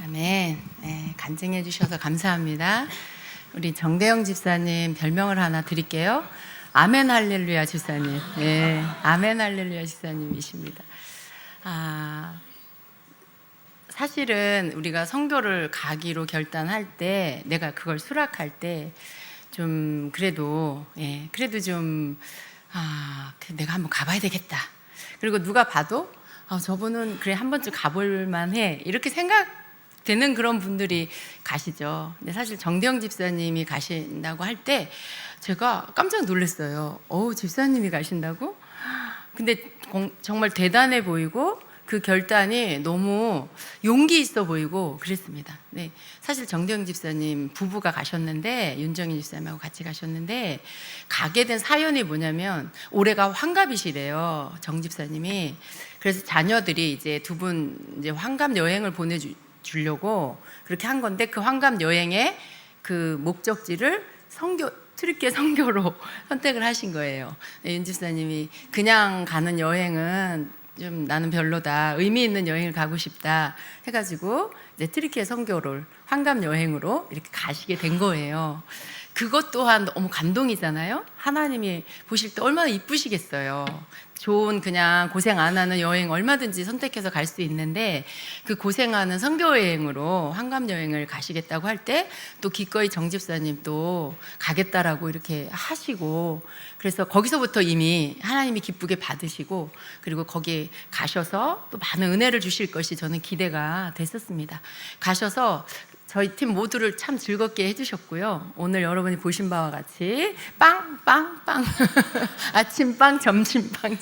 아멘. 네, 간증해 주셔서 감사합니다. 우리 정대영 집사님 별명을 하나 드릴게요. 아멘 할렐루야 집사님. 네, 아멘 할렐루야 집사님이십니다. 사실은 우리가 성교를 가기로 결단할 때, 내가 그걸 수락할 때 좀 그래도 좀 내가 한번 가봐야 되겠다. 그리고 누가 봐도 저분은 그래 한 번쯤 가볼 만해 이렇게 생각되는 그런 분들이 가시죠. 근데 사실 정대영 집사님이 가신다고 할 때 제가 깜짝 놀랐어요. 집사님이 가신다고? 근데 정말 대단해 보이고 그 결단이 너무 용기 있어 보이고 그랬습니다. 네, 사실 정대영 집사님 부부가 가셨는데, 윤정희 집사님하고 같이 가셨는데, 가게 된 사연이 뭐냐면 올해가 환갑이시래요, 정 집사님이. 그래서 자녀들이 이제 두 분 이제 환갑 여행을 보내주려고 그렇게 한 건데, 그 환갑 여행의 그 목적지를 트리키에 선교로 선택을 하신 거예요. 윤 집사님이 그냥 가는 여행은 좀 나는 별로다, 의미 있는 여행을 가고 싶다 해가지고 이제 트리키에 선교를 환갑 여행으로 이렇게 가시게 된 거예요. 그것 또한 너무 감동이잖아요. 하나님이 보실 때 얼마나 이쁘시겠어요. 좋은 그냥 고생 안 하는 여행 얼마든지 선택해서 갈 수 있는데, 그 고생하는 선교 여행으로 환갑 여행을 가시겠다고 할 때 또 기꺼이 정 집사님 또 가겠다라고 이렇게 하시고, 그래서 거기서부터 이미 하나님이 기쁘게 받으시고, 그리고 거기 가셔서 또 많은 은혜를 주실 것이 저는 기대가 됐었습니다. 가셔서 저희 팀 모두를 참 즐겁게 해주셨고요. 오늘 여러분이 보신 바와 같이 빵빵빵 아침빵, 점심빵,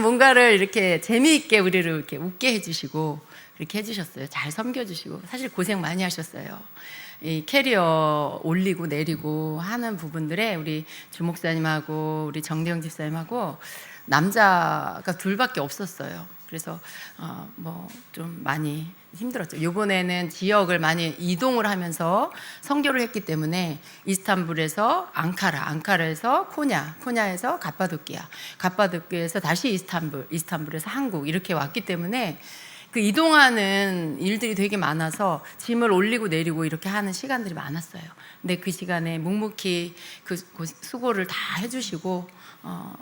뭔가를 이렇게 재미있게 우리를 이렇게 웃게 해주시고 그렇게 해주셨어요. 잘 섬겨주시고. 사실 고생 많이 하셨어요. 이 캐리어 올리고 내리고 하는 부분들에 우리 주 목사님하고 우리 정대영 집사님하고 남자가 둘밖에 없었어요. 그래서 좀 많이 힘들었죠. 이번에는 지역을 많이 이동을 하면서 선교를 했기 때문에 이스탄불에서 앙카라에서 코냐에서 갑바도키아에서 다시 이스탄불에서 한국 이렇게 왔기 때문에 그 이동하는 일들이 되게 많아서 짐을 올리고 내리고 이렇게 하는 시간들이 많았어요. 근데 그 시간에 묵묵히 그 수고를 다 해주시고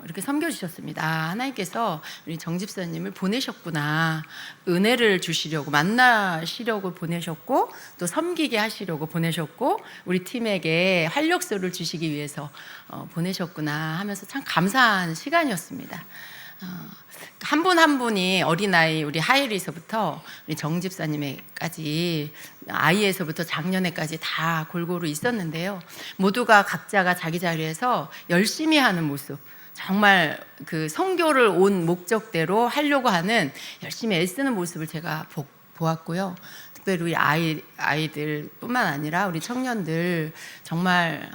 이렇게 섬겨주셨습니다. 하나님께서 우리 정 집사님을 보내셨구나. 은혜를 주시려고, 만나시려고 보내셨고, 또 섬기게 하시려고 보내셨고, 우리 팀에게 활력소를 주시기 위해서 보내셨구나 하면서 참 감사한 시간이었습니다. 한 분 한 분이 어린아이, 우리 하이리에서부터 우리 정 집사님에까지, 아이에서부터 작년에까지 다 골고루 있었는데요. 모두가 각자가 자기 자리에서 열심히 하는 모습, 정말 그 선교를 온 목적대로 하려고 하는 열심히 애쓰는 모습을 제가 보았고요. 특별히 우리 아이들뿐만 아니라 우리 청년들 정말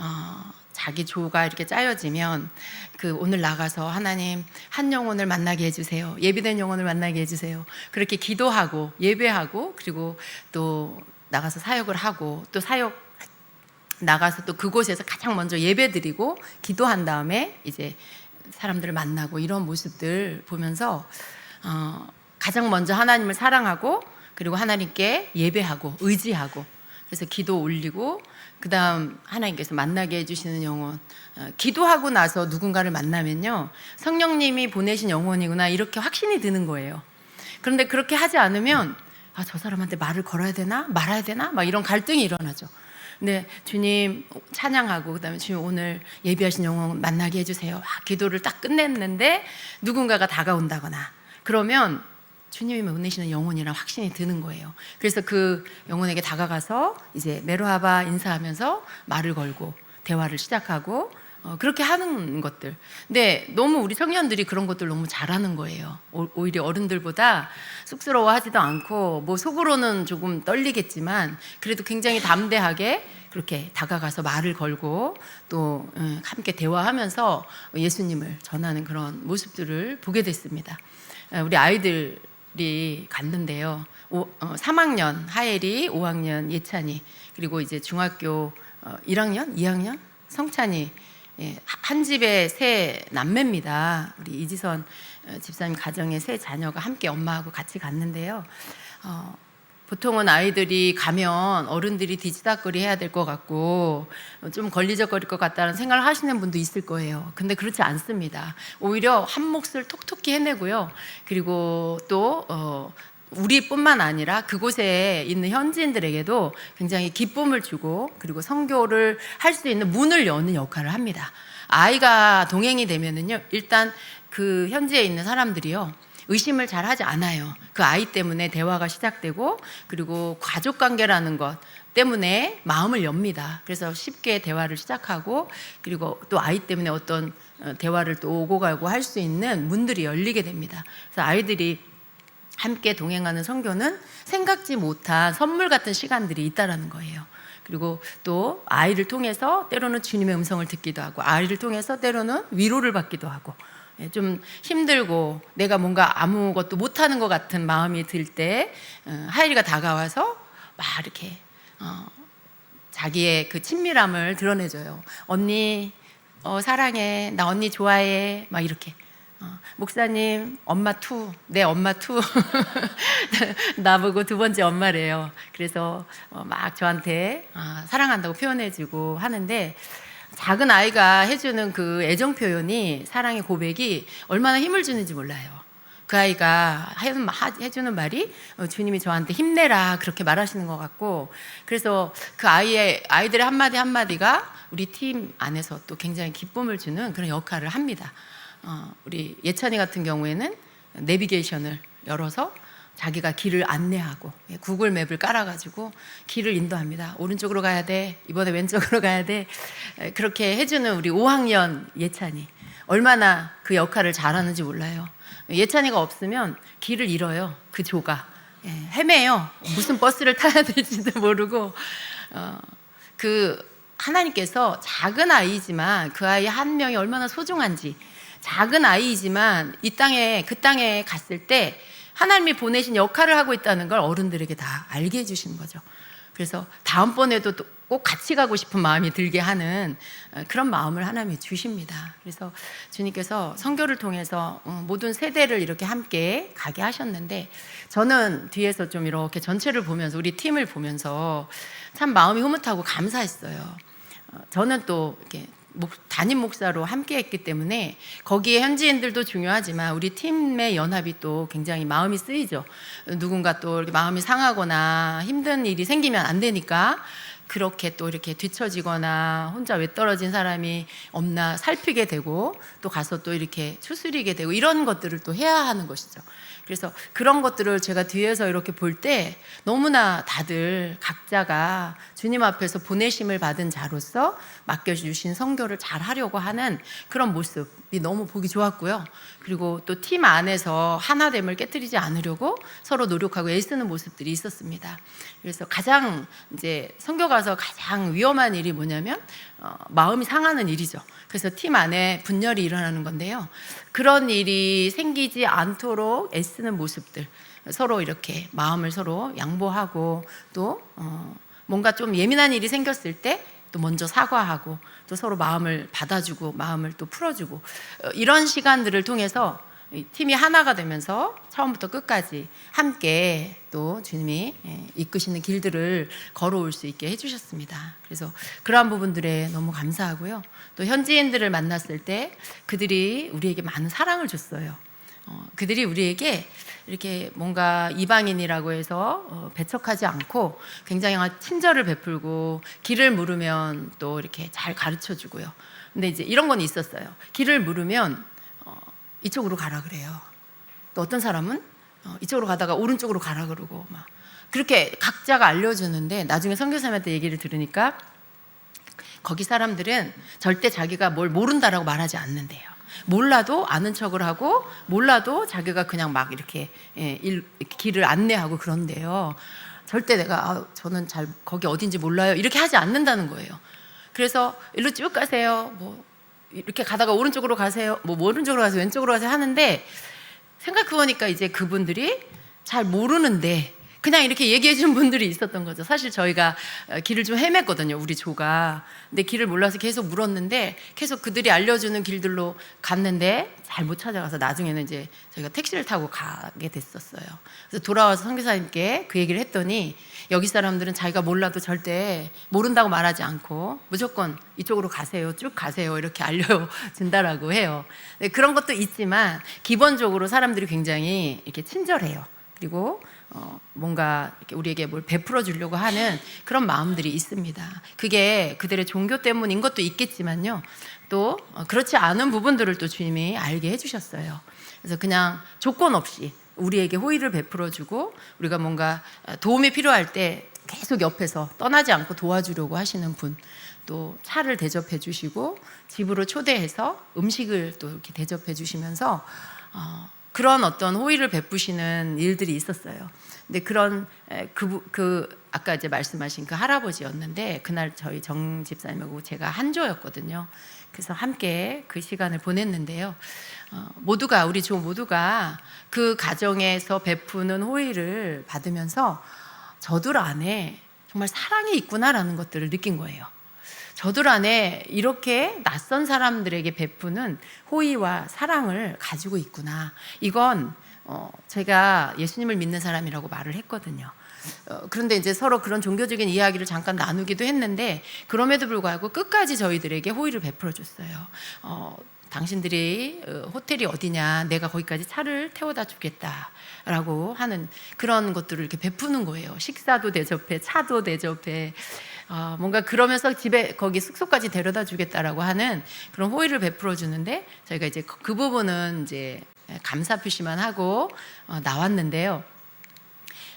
자기 조가 이렇게 짜여지면 그 오늘 나가서 하나님 한 영혼을 만나게 해주세요. 예비된 영혼을 만나게 해주세요. 그렇게 기도하고 예배하고, 그리고 또 나가서 사역을 하고, 또 사역 나가서 또 그곳에서 가장 먼저 예배드리고 기도한 다음에 이제 사람들을 만나고, 이런 모습들 보면서 가장 먼저 하나님을 사랑하고, 그리고 하나님께 예배하고 의지하고, 그래서 기도 올리고, 그 다음 하나님께서 만나게 해주시는 영혼, 기도하고 나서 누군가를 만나면요, 성령님이 보내신 영혼이구나 이렇게 확신이 드는 거예요. 그런데 그렇게 하지 않으면 저 사람한테 말을 걸어야 되나 말아야 되나 막 이런 갈등이 일어나죠. 근데 주님 찬양하고, 그 다음에 주님 오늘 예비하신 영혼 만나게 해주세요, 기도를 딱 끝냈는데 누군가가 다가온다거나 그러면 주님이 보내시는 영혼이랑 확신이 드는 거예요. 그래서 그 영혼에게 다가가서 이제 메로하바 인사하면서 말을 걸고 대화를 시작하고 그렇게 하는 것들. 근데 너무 우리 청년들이 그런 것들 너무 잘하는 거예요. 오히려 어른들보다 쑥스러워하지도 않고, 뭐 속으로는 조금 떨리겠지만 그래도 굉장히 담대하게 그렇게 다가가서 말을 걸고 또 함께 대화하면서 예수님을 전하는 그런 모습들을 보게 됐습니다. 우리 아이들이 갔는데요. 3학년 하엘이, 5학년 예찬이, 그리고 이제 중학교 1학년, 2학년 성찬이, 한 집에 세 남매입니다. 우리 이지선 집사님 가정의 세 자녀가 함께 엄마하고 같이 갔는데요. 보통은 아이들이 가면 어른들이 뒤치다거리 해야 될 것 같고 좀 걸리적거릴 것 같다는 생각을 하시는 분도 있을 거예요. 근데 그렇지 않습니다. 오히려 한 몫을 톡톡히 해내고요. 그리고 또 우리뿐만 아니라 그곳에 있는 현지인들에게도 굉장히 기쁨을 주고 그리고 선교를 할 수 있는 문을 여는 역할을 합니다. 아이가 동행이 되면은요, 일단 그 현지에 있는 사람들이요, 의심을 잘 하지 않아요. 그 아이 때문에 대화가 시작되고 그리고 가족 관계라는 것 때문에 마음을 엽니다. 그래서 쉽게 대화를 시작하고 그리고 또 아이 때문에 어떤 대화를 또 오고 가고 할 수 있는 문들이 열리게 됩니다. 그래서 아이들이 함께 동행하는 선교는 생각지 못한 선물 같은 시간들이 있다라는 거예요. 그리고 또 아이를 통해서 때로는 주님의 음성을 듣기도 하고 아이를 통해서 때로는 위로를 받기도 하고 좀 힘들고 내가 뭔가 아무것도 못하는 것 같은 마음이 들 때 하율이가 다가와서 막 이렇게 자기의 그 친밀함을 드러내줘요. 언니 사랑해, 나 언니 좋아해, 막 이렇게. 목사님 엄마 투, 내 엄마 투 나보고 두 번째 엄마래요. 그래서 막 저한테 사랑한다고 표현해주고 하는데 작은 아이가 해주는 그 애정 표현이, 사랑의 고백이 얼마나 힘을 주는지 몰라요. 그 아이가 해주는 말이 주님이 저한테 힘내라 그렇게 말하시는 것 같고, 그래서 그 아이들의 한마디 한마디가 우리 팀 안에서 또 굉장히 기쁨을 주는 그런 역할을 합니다. 우리 예찬이 같은 경우에는 내비게이션을 열어서 자기가 길을 안내하고 구글 맵을 깔아가지고 길을 인도합니다. 오른쪽으로 가야 돼, 이번에 왼쪽으로 가야 돼, 그렇게 해주는 우리 5학년 예찬이 얼마나 그 역할을 잘하는지 몰라요. 예찬이가 없으면 길을 잃어요. 그 조가 헤매요. 무슨 버스를 타야 될지도 모르고. 그 하나님께서 작은 아이지만 그 아이 한 명이 얼마나 소중한지, 작은 아이이지만 이 땅에 그 땅에 갔을 때 하나님이 보내신 역할을 하고 있다는 걸 어른들에게 다 알게 해주시는 거죠. 그래서 다음번에도 꼭 같이 가고 싶은 마음이 들게 하는 그런 마음을 하나님이 주십니다. 그래서 주님께서 선교를 통해서 모든 세대를 이렇게 함께 가게 하셨는데, 저는 뒤에서 좀 이렇게 전체를 보면서 우리 팀을 보면서 참 마음이 흐뭇하고 감사했어요. 저는 또 이렇게 담임 목사로 함께 했기 때문에 거기에 현지인들도 중요하지만 우리 팀의 연합이 또 굉장히 마음이 쓰이죠. 누군가 또 이렇게 마음이 상하거나 힘든 일이 생기면 안 되니까 그렇게 또 이렇게 뒤처지거나 혼자 왜 떨어진 사람이 없나 살피게 되고 또 가서 또 이렇게 추스리게 되고 이런 것들을 또 해야 하는 것이죠. 그래서 그런 것들을 제가 뒤에서 이렇게 볼 때 너무나 다들 각자가 주님 앞에서 보내심을 받은 자로서 맡겨주신 선교를 잘 하려고 하는 그런 모습이 너무 보기 좋았고요. 그리고 또 팀 안에서 하나됨을 깨뜨리지 않으려고 서로 노력하고 애쓰는 모습들이 있었습니다. 그래서 가장 이제 선교 가서 가장 위험한 일이 뭐냐면 마음이 상하는 일이죠. 그래서 팀 안에 분열이 일어나는 건데요. 그런 일이 생기지 않도록 애쓰는 모습들, 서로 이렇게 마음을 서로 양보하고 또 뭔가 좀 예민한 일이 생겼을 때 또 먼저 사과하고 또 서로 마음을 받아주고 마음을 또 풀어주고, 이런 시간들을 통해서 팀이 하나가 되면서 처음부터 끝까지 함께 또 주님이 이끄시는 길들을 걸어올 수 있게 해주셨습니다. 그래서 그러한 부분들에 너무 감사하고요. 또 현지인들을 만났을 때 그들이 우리에게 많은 사랑을 줬어요. 그들이 우리에게 이렇게 뭔가 이방인이라고 해서 배척하지 않고 굉장히 친절을 베풀고 길을 물으면 또 이렇게 잘 가르쳐 주고요. 근데 이제 이런 건 있었어요. 길을 물으면 이쪽으로 가라 그래요. 또 어떤 사람은 이쪽으로 가다가 오른쪽으로 가라 그러고 막 그렇게 각자가 알려주는데, 나중에 선교사님한테 얘기를 들으니까 거기 사람들은 절대 자기가 뭘 모른다라고 말하지 않는데요. 몰라도 아는 척을 하고 몰라도 자기가 그냥 막 이렇게 길을 안내하고 그런데요. 절대 내가 저는 잘 거기 어딘지 몰라요 이렇게 하지 않는다는 거예요. 그래서 일로 쭉 가세요. 뭐 이렇게 가다가 오른쪽으로 가세요. 뭐 오른쪽으로 가세요. 왼쪽으로 가세요 하는데, 생각해보니까 이제 그분들이 잘 모르는데 그냥 이렇게 얘기해 주는 분들이 있었던 거죠. 사실 저희가 길을 좀 헤맸거든요, 우리 조가. 근데 길을 몰라서 계속 물었는데 계속 그들이 알려주는 길들로 갔는데 잘 못 찾아가서 나중에는 이제 저희가 택시를 타고 가게 됐었어요. 그래서 돌아와서 선교사님께 그 얘기를 했더니 여기 사람들은 자기가 몰라도 절대 모른다고 말하지 않고 무조건 이쪽으로 가세요, 쭉 가세요, 이렇게 알려준다라고 해요. 그런 것도 있지만 기본적으로 사람들이 굉장히 이렇게 친절해요. 그리고 뭔가 이렇게 우리에게 뭘 베풀어 주려고 하는 그런 마음들이 있습니다. 그게 그들의 종교 때문인 것도 있겠지만요, 또 그렇지 않은 부분들을 또 주님이 알게 해주셨어요. 그래서 그냥 조건 없이 우리에게 호의를 베풀어 주고 우리가 뭔가 도움이 필요할 때 계속 옆에서 떠나지 않고 도와주려고 하시는 분, 또 차를 대접해 주시고 집으로 초대해서 음식을 또 이렇게 대접해 주시면서 그런 어떤 호의를 베푸시는 일들이 있었어요. 근데 그런 아까 이제 말씀하신 그 할아버지였는데 그날 저희 정 집사님하고 제가 한조였거든요. 그래서 함께 그 시간을 보냈는데요. 모두가 우리 조 모두가 그 가정에서 베푸는 호의를 받으면서 저들 안에 정말 사랑이 있구나라는 것들을 느낀 거예요. 저들 안에 이렇게 낯선 사람들에게 베푸는 호의와 사랑을 가지고 있구나. 이건 제가 예수님을 믿는 사람이라고 말을 했거든요. 그런데 이제 서로 그런 종교적인 이야기를 잠깐 나누기도 했는데 그럼에도 불구하고 끝까지 저희들에게 호의를 베풀어 줬어요. 당신들이 호텔이 어디냐, 내가 거기까지 차를 태워다 주겠다라고 하는 그런 것들을 이렇게 베푸는 거예요. 식사도 대접해, 차도 대접해, 뭔가 그러면서 집에 거기 숙소까지 데려다 주겠다라고 하는 그런 호의를 베풀어 주는데 저희가 이제 그 부분은 이제 감사 표시만 하고 나왔는데요.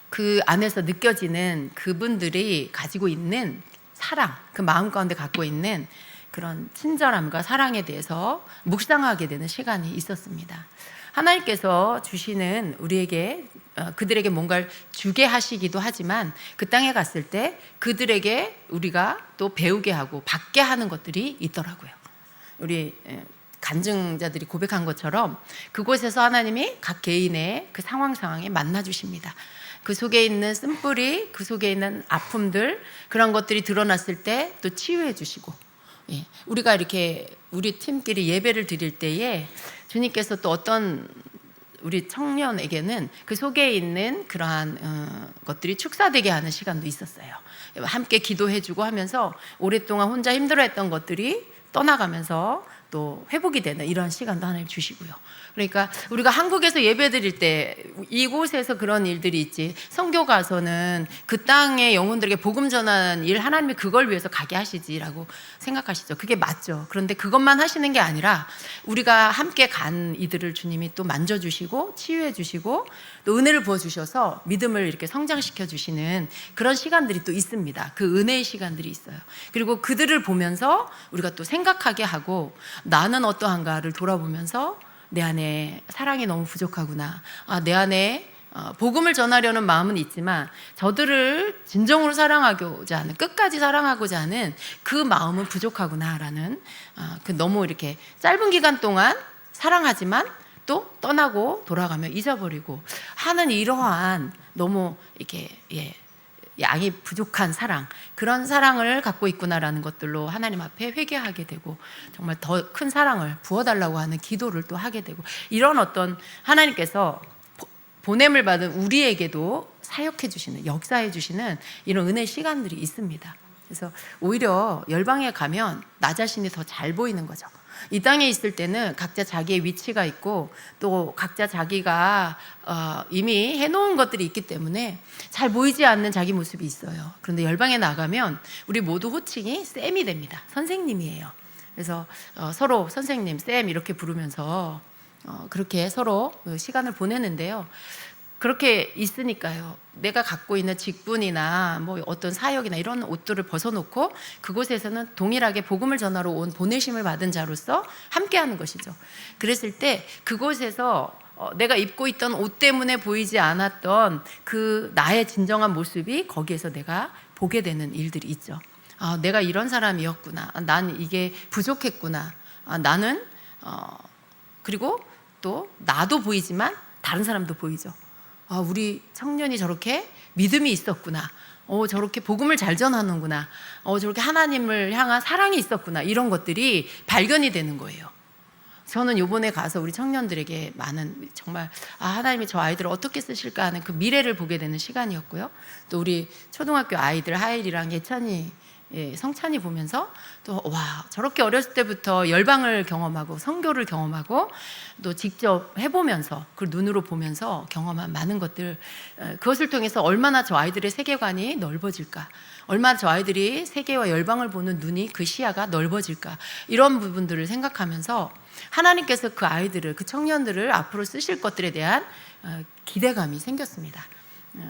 그 안에서 느껴지는 그분들이 가지고 있는 사랑, 그 마음 가운데 갖고 있는 그런 친절함과 사랑에 대해서 묵상하게 되는 시간이 있었습니다. 하나님께서 주시는 우리에게 그들에게 뭔가를 주게 하시기도 하지만 그 땅에 갔을 때 그들에게 우리가 또 배우게 하고 받게 하는 것들이 있더라고요. 우리 간증자들이 고백한 것처럼 그곳에서 하나님이 각 개인의 그 상황에 만나 주십니다. 그 속에 있는 쓴뿌리, 그 속에 있는 아픔들, 그런 것들이 드러났을 때 또 치유해 주시고, 우리가 이렇게 우리 팀끼리 예배를 드릴 때에 주님께서 또 어떤 우리 청년에게는 그 속에 있는 그러한 것들이 축사되게 하는 시간도 있었어요. 함께 기도해주고 하면서 오랫동안 혼자 힘들어했던 것들이 떠나가면서 또 회복이 되는 이런 시간도 하나님 주시고요. 그러니까 우리가 한국에서 예배 드릴 때 이곳에서 그런 일들이 있지, 선교 가서는 그 땅의 영혼들에게 복음 전하는 일 하나님이 그걸 위해서 가게 하시지라고 생각하시죠. 그게 맞죠. 그런데 그것만 하시는 게 아니라 우리가 함께 간 이들을 주님이 또 만져주시고 치유해 주시고 또 은혜를 부어주셔서 믿음을 이렇게 성장시켜 주시는 그런 시간들이 또 있습니다. 그 은혜의 시간들이 있어요. 그리고 그들을 보면서 우리가 또 생각하게 하고 나는 어떠한가를 돌아보면서 내 안에 사랑이 너무 부족하구나. 내 안에 복음을 전하려는 마음은 있지만 저들을 진정으로 사랑하고자 하는, 끝까지 사랑하고자 하는 그 마음은 부족하구나라는 그 너무 이렇게 짧은 기간 동안 사랑하지만 또 떠나고 돌아가며 잊어버리고 하는 이러한 너무 이렇게 양이 부족한 사랑, 그런 사랑을 갖고 있구나라는 것들로 하나님 앞에 회개하게 되고 정말 더 큰 사랑을 부어달라고 하는 기도를 또 하게 되고, 이런 어떤 하나님께서 보냄을 받은 우리에게도 사역해 주시는, 역사해 주시는 이런 은혜의 시간들이 있습니다. 그래서 오히려 열방에 가면 나 자신이 더 잘 보이는 거죠. 이 땅에 있을 때는 각자 자기의 위치가 있고 또 각자 자기가 이미 해놓은 것들이 있기 때문에 잘 보이지 않는 자기 모습이 있어요. 그런데 열방에 나가면 우리 모두 호칭이 쌤이 됩니다. 선생님이에요. 그래서 서로 선생님, 쌤 이렇게 부르면서 그렇게 서로 시간을 보내는데요. 그렇게 있으니까요, 내가 갖고 있는 직분이나 뭐 어떤 사역이나 이런 옷들을 벗어놓고 그곳에서는 동일하게 복음을 전하러 온 보내심을 받은 자로서 함께하는 것이죠. 그랬을 때 그곳에서 내가 입고 있던 옷 때문에 보이지 않았던 그 나의 진정한 모습이 거기에서 내가 보게 되는 일들이 있죠. 내가 이런 사람이었구나. 난 이게 부족했구나. 나는 그리고 또 나도 보이지만 다른 사람도 보이죠. 우리 청년이 저렇게 믿음이 있었구나. 저렇게 복음을 잘 전하는구나. 저렇게 하나님을 향한 사랑이 있었구나. 이런 것들이 발견이 되는 거예요. 저는 요번에 가서 우리 청년들에게 많은 정말 하나님이 저 아이들을 어떻게 쓰실까 하는 그 미래를 보게 되는 시간이었고요. 또 우리 초등학교 아이들 하일이랑 예찬이, 성찬이 보면서 또 저렇게 어렸을 때부터 열방을 경험하고 선교를 경험하고 또 직접 해보면서 그 눈으로 보면서 경험한 많은 것들, 그것을 통해서 얼마나 저 아이들의 세계관이 넓어질까, 얼마나 저 아이들이 세계와 열방을 보는 눈이, 그 시야가 넓어질까, 이런 부분들을 생각하면서 하나님께서 그 아이들을, 그 청년들을 앞으로 쓰실 것들에 대한 기대감이 생겼습니다.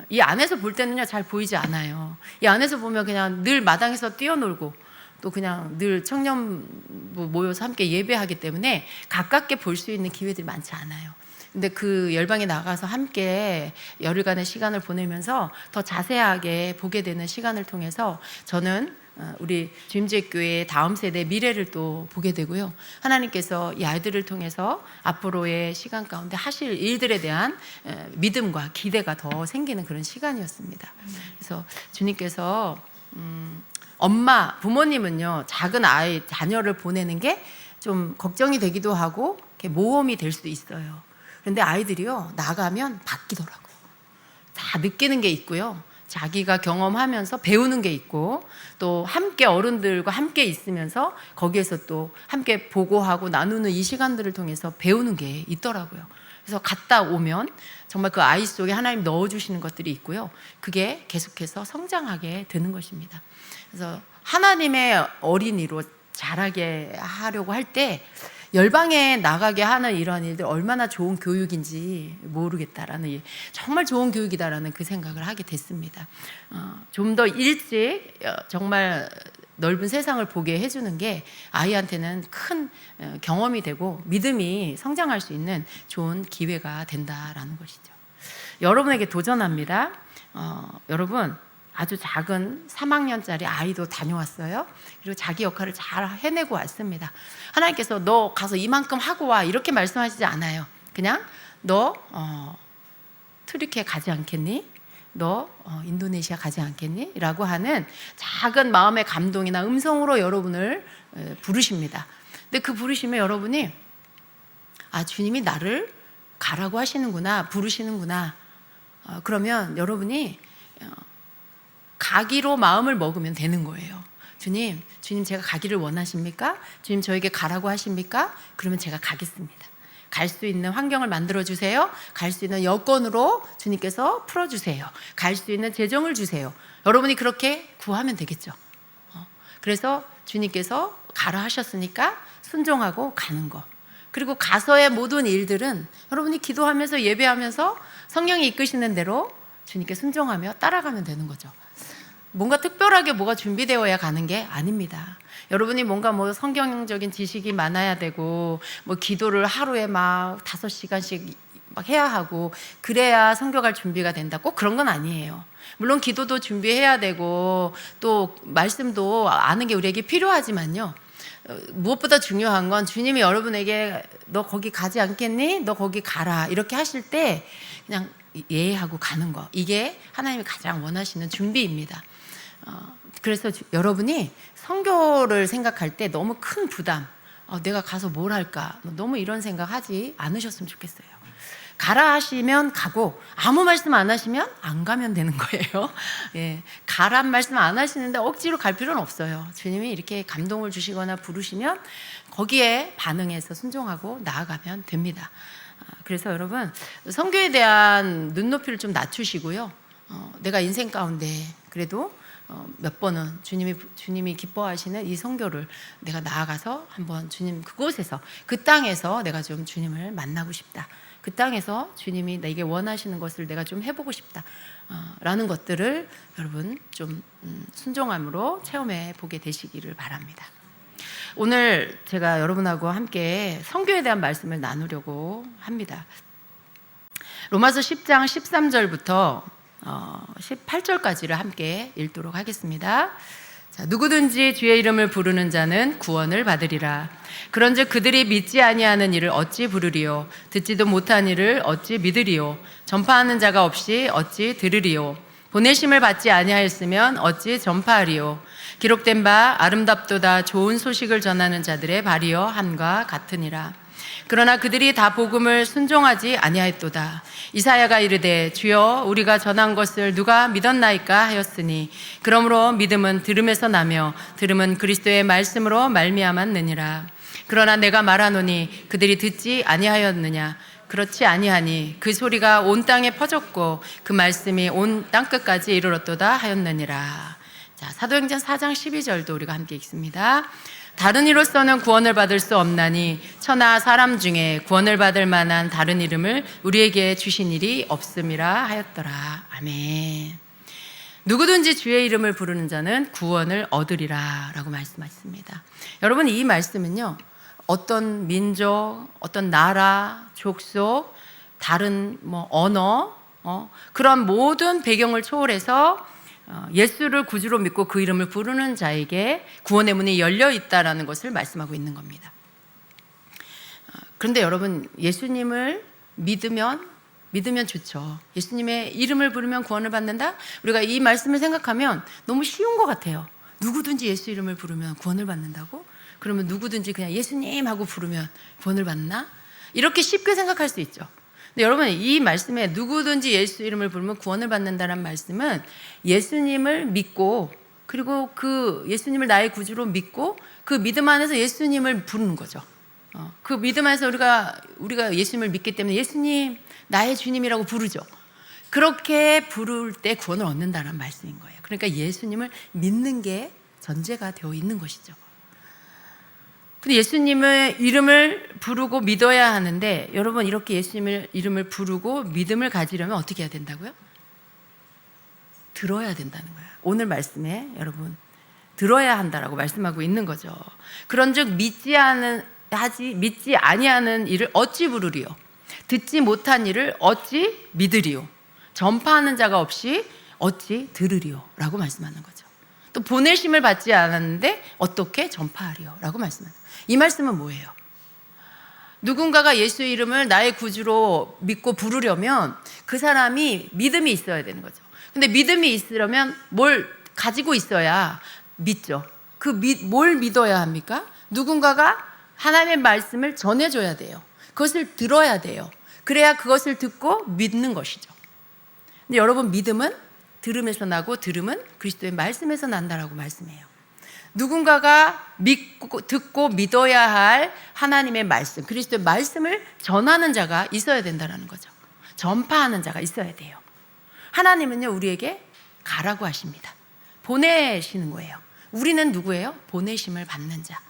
이 안에서 볼 때는요 잘 보이지 않아요. 이 안에서 보면 그냥 늘 마당에서 뛰어놀고 또 그냥 늘 청년 모여서 함께 예배하기 때문에 가깝게 볼 수 있는 기회들이 많지 않아요. 근데 그 열방에 나가서 함께 열흘간의 시간을 보내면서 더 자세하게 보게 되는 시간을 통해서 저는 우리 주임제교회의 다음 세대 미래를 또 보게 되고요. 하나님께서 이 아이들을 통해서 앞으로의 시간 가운데 하실 일들에 대한 믿음과 기대가 더 생기는 그런 시간이었습니다. 그래서 주님께서 엄마, 부모님은요 작은 아이, 자녀를 보내는 게 좀 걱정이 되기도 하고 모험이 될 수도 있어요. 그런데 아이들이요 나가면 바뀌더라고요. 다 느끼는 게 있고요, 자기가 경험하면서 배우는 게 있고, 또 함께 어른들과 함께 있으면서 거기에서 또 함께 보고하고 나누는 이 시간들을 통해서 배우는 게 있더라고요. 그래서 갔다 오면 정말 그 아이 속에 하나님 넣어주시는 것들이 있고요, 그게 계속해서 성장하게 되는 것입니다. 그래서 하나님의 어린이로 자라게 하려고 할 때 열방에 나가게 하는 이러한 일들 얼마나 좋은 교육인지 모르겠다라는, 정말 좋은 교육이다라는 그 생각을 하게 됐습니다. 좀 더 일찍 정말 넓은 세상을 보게 해주는 게 아이한테는 큰 경험이 되고 믿음이 성장할 수 있는 좋은 기회가 된다라는 것이죠. 여러분에게 도전합니다. 여러분 아주 작은 3학년짜리 아이도 다녀왔어요. 그리고 자기 역할을 잘 해내고 왔습니다. 하나님께서 너 가서 이만큼 하고 와 이렇게 말씀하시지 않아요. 그냥 너 트리키에 가지 않겠니? 너 인도네시아 가지 않겠니? 라고 하는 작은 마음의 감동이나 음성으로 여러분을 부르십니다. 근데 그 부르심에 여러분이 주님이 나를 가라고 하시는구나, 부르시는구나, 그러면 여러분이 가기로 마음을 먹으면 되는 거예요. 주님 제가 가기를 원하십니까? 주님 저에게 가라고 하십니까? 그러면 제가 가겠습니다. 갈 수 있는 환경을 만들어주세요. 갈 수 있는 여건으로 주님께서 풀어주세요. 갈 수 있는 재정을 주세요. 여러분이 그렇게 구하면 되겠죠. 그래서 주님께서 가라 하셨으니까 순종하고 가는 거. 그리고 가서의 모든 일들은 여러분이 기도하면서 예배하면서 성령이 이끄시는 대로 주님께 순종하며 따라가면 되는 거죠. 뭔가 특별하게 뭐가 준비되어야 가는 게 아닙니다. 여러분이 뭔가 성경적인 지식이 많아야 되고 기도를 하루에 막 5시간씩 막 해야 하고 그래야 선교 갈 준비가 된다, 꼭 그런 건 아니에요. 물론 기도도 준비해야 되고 또 말씀도 아는 게 우리에게 필요하지만요, 무엇보다 중요한 건 주님이 여러분에게 너 거기 가지 않겠니? 너 거기 가라 이렇게 하실 때 그냥 예하고 가는 거, 이게 하나님이 가장 원하시는 준비입니다. 그래서 여러분이 선교를 생각할 때 너무 큰 부담, 내가 가서 뭘 할까, 너무 이런 생각하지 않으셨으면 좋겠어요. 가라 하시면 가고 아무 말씀 안 하시면 안 가면 되는 거예요. 가란 말씀 안 하시는데 억지로 갈 필요는 없어요. 주님이 이렇게 감동을 주시거나 부르시면 거기에 반응해서 순종하고 나아가면 됩니다. 그래서 여러분 선교에 대한 눈높이를 좀 낮추시고요, 내가 인생 가운데 그래도 몇 번은 주님이 기뻐하시는 이 선교를 내가 나아가서 한번 주님 그곳에서, 그 땅에서 내가 좀 주님을 만나고 싶다, 그 땅에서 주님이 내게 원하시는 것을 내가 좀 해보고 싶다 라는 것들을 여러분 좀 순종함으로 체험해 보게 되시기를 바랍니다. 오늘 제가 여러분하고 함께 선교에 대한 말씀을 나누려고 합니다. 로마서 10장 13절부터 18절까지를 함께 읽도록 하겠습니다. 자, 누구든지 주의 이름을 부르는 자는 구원을 받으리라. 그런즉 그들이 믿지 아니하는 이를 어찌 부르리요? 듣지도 못한 이를 어찌 믿으리요? 전파하는 자가 없이 어찌 들으리요? 보내심을 받지 아니하였으면 어찌 전파하리요? 기록된 바 아름답도다 좋은 소식을 전하는 자들의 발이여 함과 같으니라. 그러나 그들이 다 복음을 순종하지 아니하였도다. 이사야가 이르되 주여 우리가 전한 것을 누가 믿었나이까 하였으니 그러므로 믿음은 들음에서 나며 들음은 그리스도의 말씀으로 말미암았느니라. 그러나 내가 말하노니 그들이 듣지 아니하였느냐? 그렇지 아니하니 그 소리가 온 땅에 퍼졌고 그 말씀이 온 땅끝까지 이르렀도다 하였느니라. 자, 사도행전 4장 12절도 우리가 함께 읽습니다. 다른 이로서는 구원을 받을 수 없나니 천하 사람 중에 구원을 받을 만한 다른 이름을 우리에게 주신 일이 없음이라 하였더라. 아멘. 누구든지 주의 이름을 부르는 자는 구원을 얻으리라 라고 말씀하셨습니다. 여러분, 이 말씀은요, 어떤 민족, 어떤 나라, 족속, 다른 언어, 그런 모든 배경을 초월해서 예수를 구주로 믿고 그 이름을 부르는 자에게 구원의 문이 열려 있다라는 것을 말씀하고 있는 겁니다. 그런데 여러분, 예수님을 믿으면 좋죠. 예수님의 이름을 부르면 구원을 받는다? 우리가 이 말씀을 생각하면 너무 쉬운 것 같아요. 누구든지 예수 이름을 부르면 구원을 받는다고? 그러면 누구든지 그냥 예수님 하고 부르면 구원을 받나? 이렇게 쉽게 생각할 수 있죠. 근데 여러분, 이 말씀에 누구든지 예수 이름을 부르면 구원을 받는다는 말씀은 예수님을 믿고, 그리고 그 예수님을 나의 구주로 믿고 그 믿음 안에서 예수님을 부르는 거죠. 그 믿음 안에서 우리가 예수님을 믿기 때문에 예수님 나의 주님이라고 부르죠. 그렇게 부를 때 구원을 얻는다는 말씀인 거예요. 그러니까 예수님을 믿는 게 전제가 되어 있는 것이죠. 근데 예수님의 이름을 부르고 믿어야 하는데, 여러분, 이렇게 예수님의 이름을 부르고 믿음을 가지려면 어떻게 해야 된다고요? 들어야 된다는 거예요. 오늘 말씀에 여러분, 들어야 한다라고 말씀하고 있는 거죠. 그런즉 믿지 아니하는 일을 어찌 부르리요? 듣지 못한 일을 어찌 믿으리요? 전파하는 자가 없이 어찌 들으리요? 라고 말씀하는 거죠. 또 보내심을 받지 않았는데 어떻게 전파하리요? 라고 말씀하는 거예요. 이 말씀은 뭐예요? 누군가가 예수의 이름을 나의 구주로 믿고 부르려면 그 사람이 믿음이 있어야 되는 거죠. 근데 믿음이 있으려면 뭘 가지고 있어야 믿죠. 뭘 믿어야 합니까? 누군가가 하나님의 말씀을 전해줘야 돼요. 그것을 들어야 돼요. 그래야 그것을 듣고 믿는 것이죠. 근데 여러분, 믿음은 들음에서 나고 들음은 그리스도의 말씀에서 난다라고 말씀해요. 누군가가 듣고 믿어야 할 하나님의 말씀, 그리스도의 말씀을 전하는 자가 있어야 된다는 거죠. 전파하는 자가 있어야 돼요. 하나님은요, 우리에게 가라고 하십니다. 보내시는 거예요. 우리는 누구예요? 보내심을 받는 자.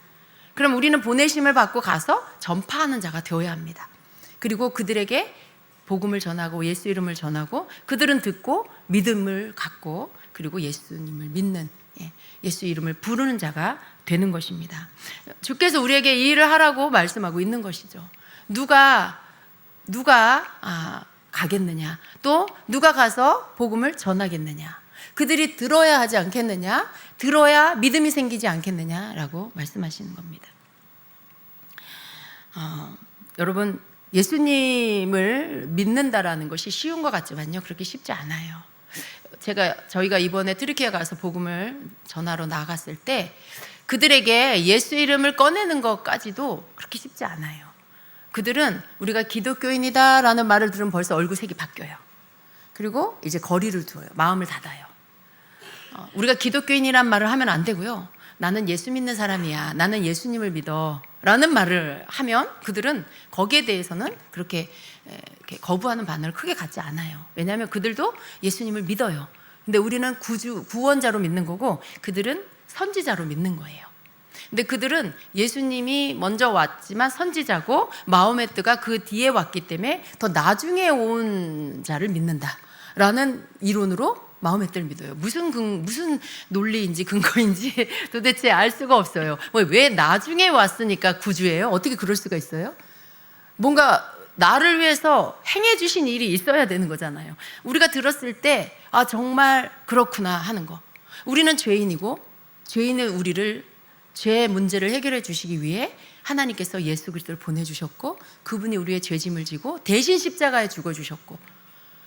그럼 우리는 보내심을 받고 가서 전파하는 자가 되어야 합니다. 그리고 그들에게 복음을 전하고 예수 이름을 전하고 그들은 듣고 믿음을 갖고 그리고 예수님을 믿는, 예수 이름을 부르는 자가 되는 것입니다. 주께서 우리에게 이 일을 하라고 말씀하고 있는 것이죠. 누가 가겠느냐? 또 누가 가서 복음을 전하겠느냐? 그들이 들어야 하지 않겠느냐? 들어야 믿음이 생기지 않겠느냐라고 말씀하시는 겁니다. 여러분, 예수님을 믿는다라는 것이 쉬운 것 같지만요, 그렇게 쉽지 않아요. 저희가 이번에 트리키에 가서 복음을 전하러 나갔을 때 그들에게 예수 이름을 꺼내는 것까지도 그렇게 쉽지 않아요. 그들은 우리가 기독교인이다라는 말을 들으면 벌써 얼굴색이 바뀌어요. 그리고 이제 거리를 두어요. 마음을 닫아요. 우리가 기독교인이란 말을 하면 안 되고요. 나는 예수 믿는 사람이야. 나는 예수님을 믿어. 라는 말을 하면 그들은 거기에 대해서는 그렇게 거부하는 반응을 크게 갖지 않아요. 왜냐하면 그들도 예수님을 믿어요. 근데 우리는 구원자로 믿는 거고 그들은 선지자로 믿는 거예요. 근데 그들은 예수님이 먼저 왔지만 선지자고 마음의 뜨가 그 뒤에 왔기 때문에 더 나중에 온 자를 믿는다라는 이론으로 마음의 뜨를 믿어요. 무슨 논리인지 근거인지 도대체 알 수가 없어요. 왜 나중에 왔으니까 구주예요? 어떻게 그럴 수가 있어요? 뭔가 나를 위해서 행해 주신 일이 있어야 되는 거잖아요. 우리가 들었을 때 정말 그렇구나 하는 거. 우리는 죄인이고 죄인의 우리를 죄 문제를 해결해 주시기 위해 하나님께서 예수 그리스도를 보내주셨고 그분이 우리의 죄짐을 지고 대신 십자가에 죽어주셨고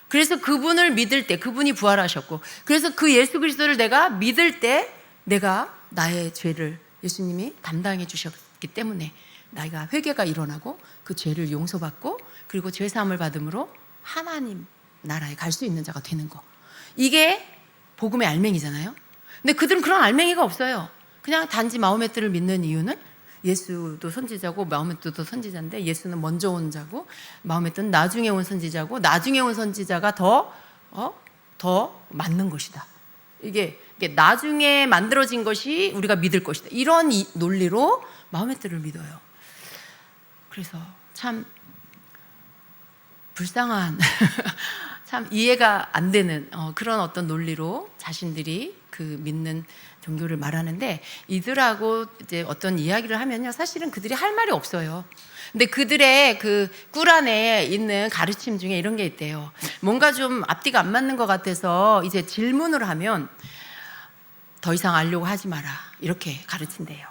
그래서 그분을 믿을 때 그분이 부활하셨고 그래서 그 예수 그리스도를 내가 믿을 때 내가 나의 죄를 예수님이 담당해 주셨기 때문에 내가 회개가 일어나고 그 죄를 용서받고 그리고 죄사함을 받음으로 하나님 나라에 갈 수 있는 자가 되는 거. 이게 복음의 알맹이잖아요. 근데 그들은 그런 알맹이가 없어요. 그냥 단지 마호메트를 믿는 이유는 예수도 선지자고 마호메트도 선지자인데 예수는 먼저 온 자고 마호메트는 나중에 온 선지자고 나중에 온 선지자가 더 맞는 것이다. 이게 나중에 만들어진 것이 우리가 믿을 것이다. 이런 논리로 마호메트를 믿어요. 그래서 참 불쌍한 참 이해가 안 되는 그런 어떤 논리로 자신들이 그 믿는 종교를 말하는데 이들하고 이제 어떤 이야기를 하면요 사실은 그들이 할 말이 없어요. 근데 그들의 그 꿀 안에 있는 가르침 중에 이런 게 있대요. 뭔가 좀 앞뒤가 안 맞는 것 같아서 이제 질문을 하면 더 이상 알려고 하지 마라 이렇게 가르친대요.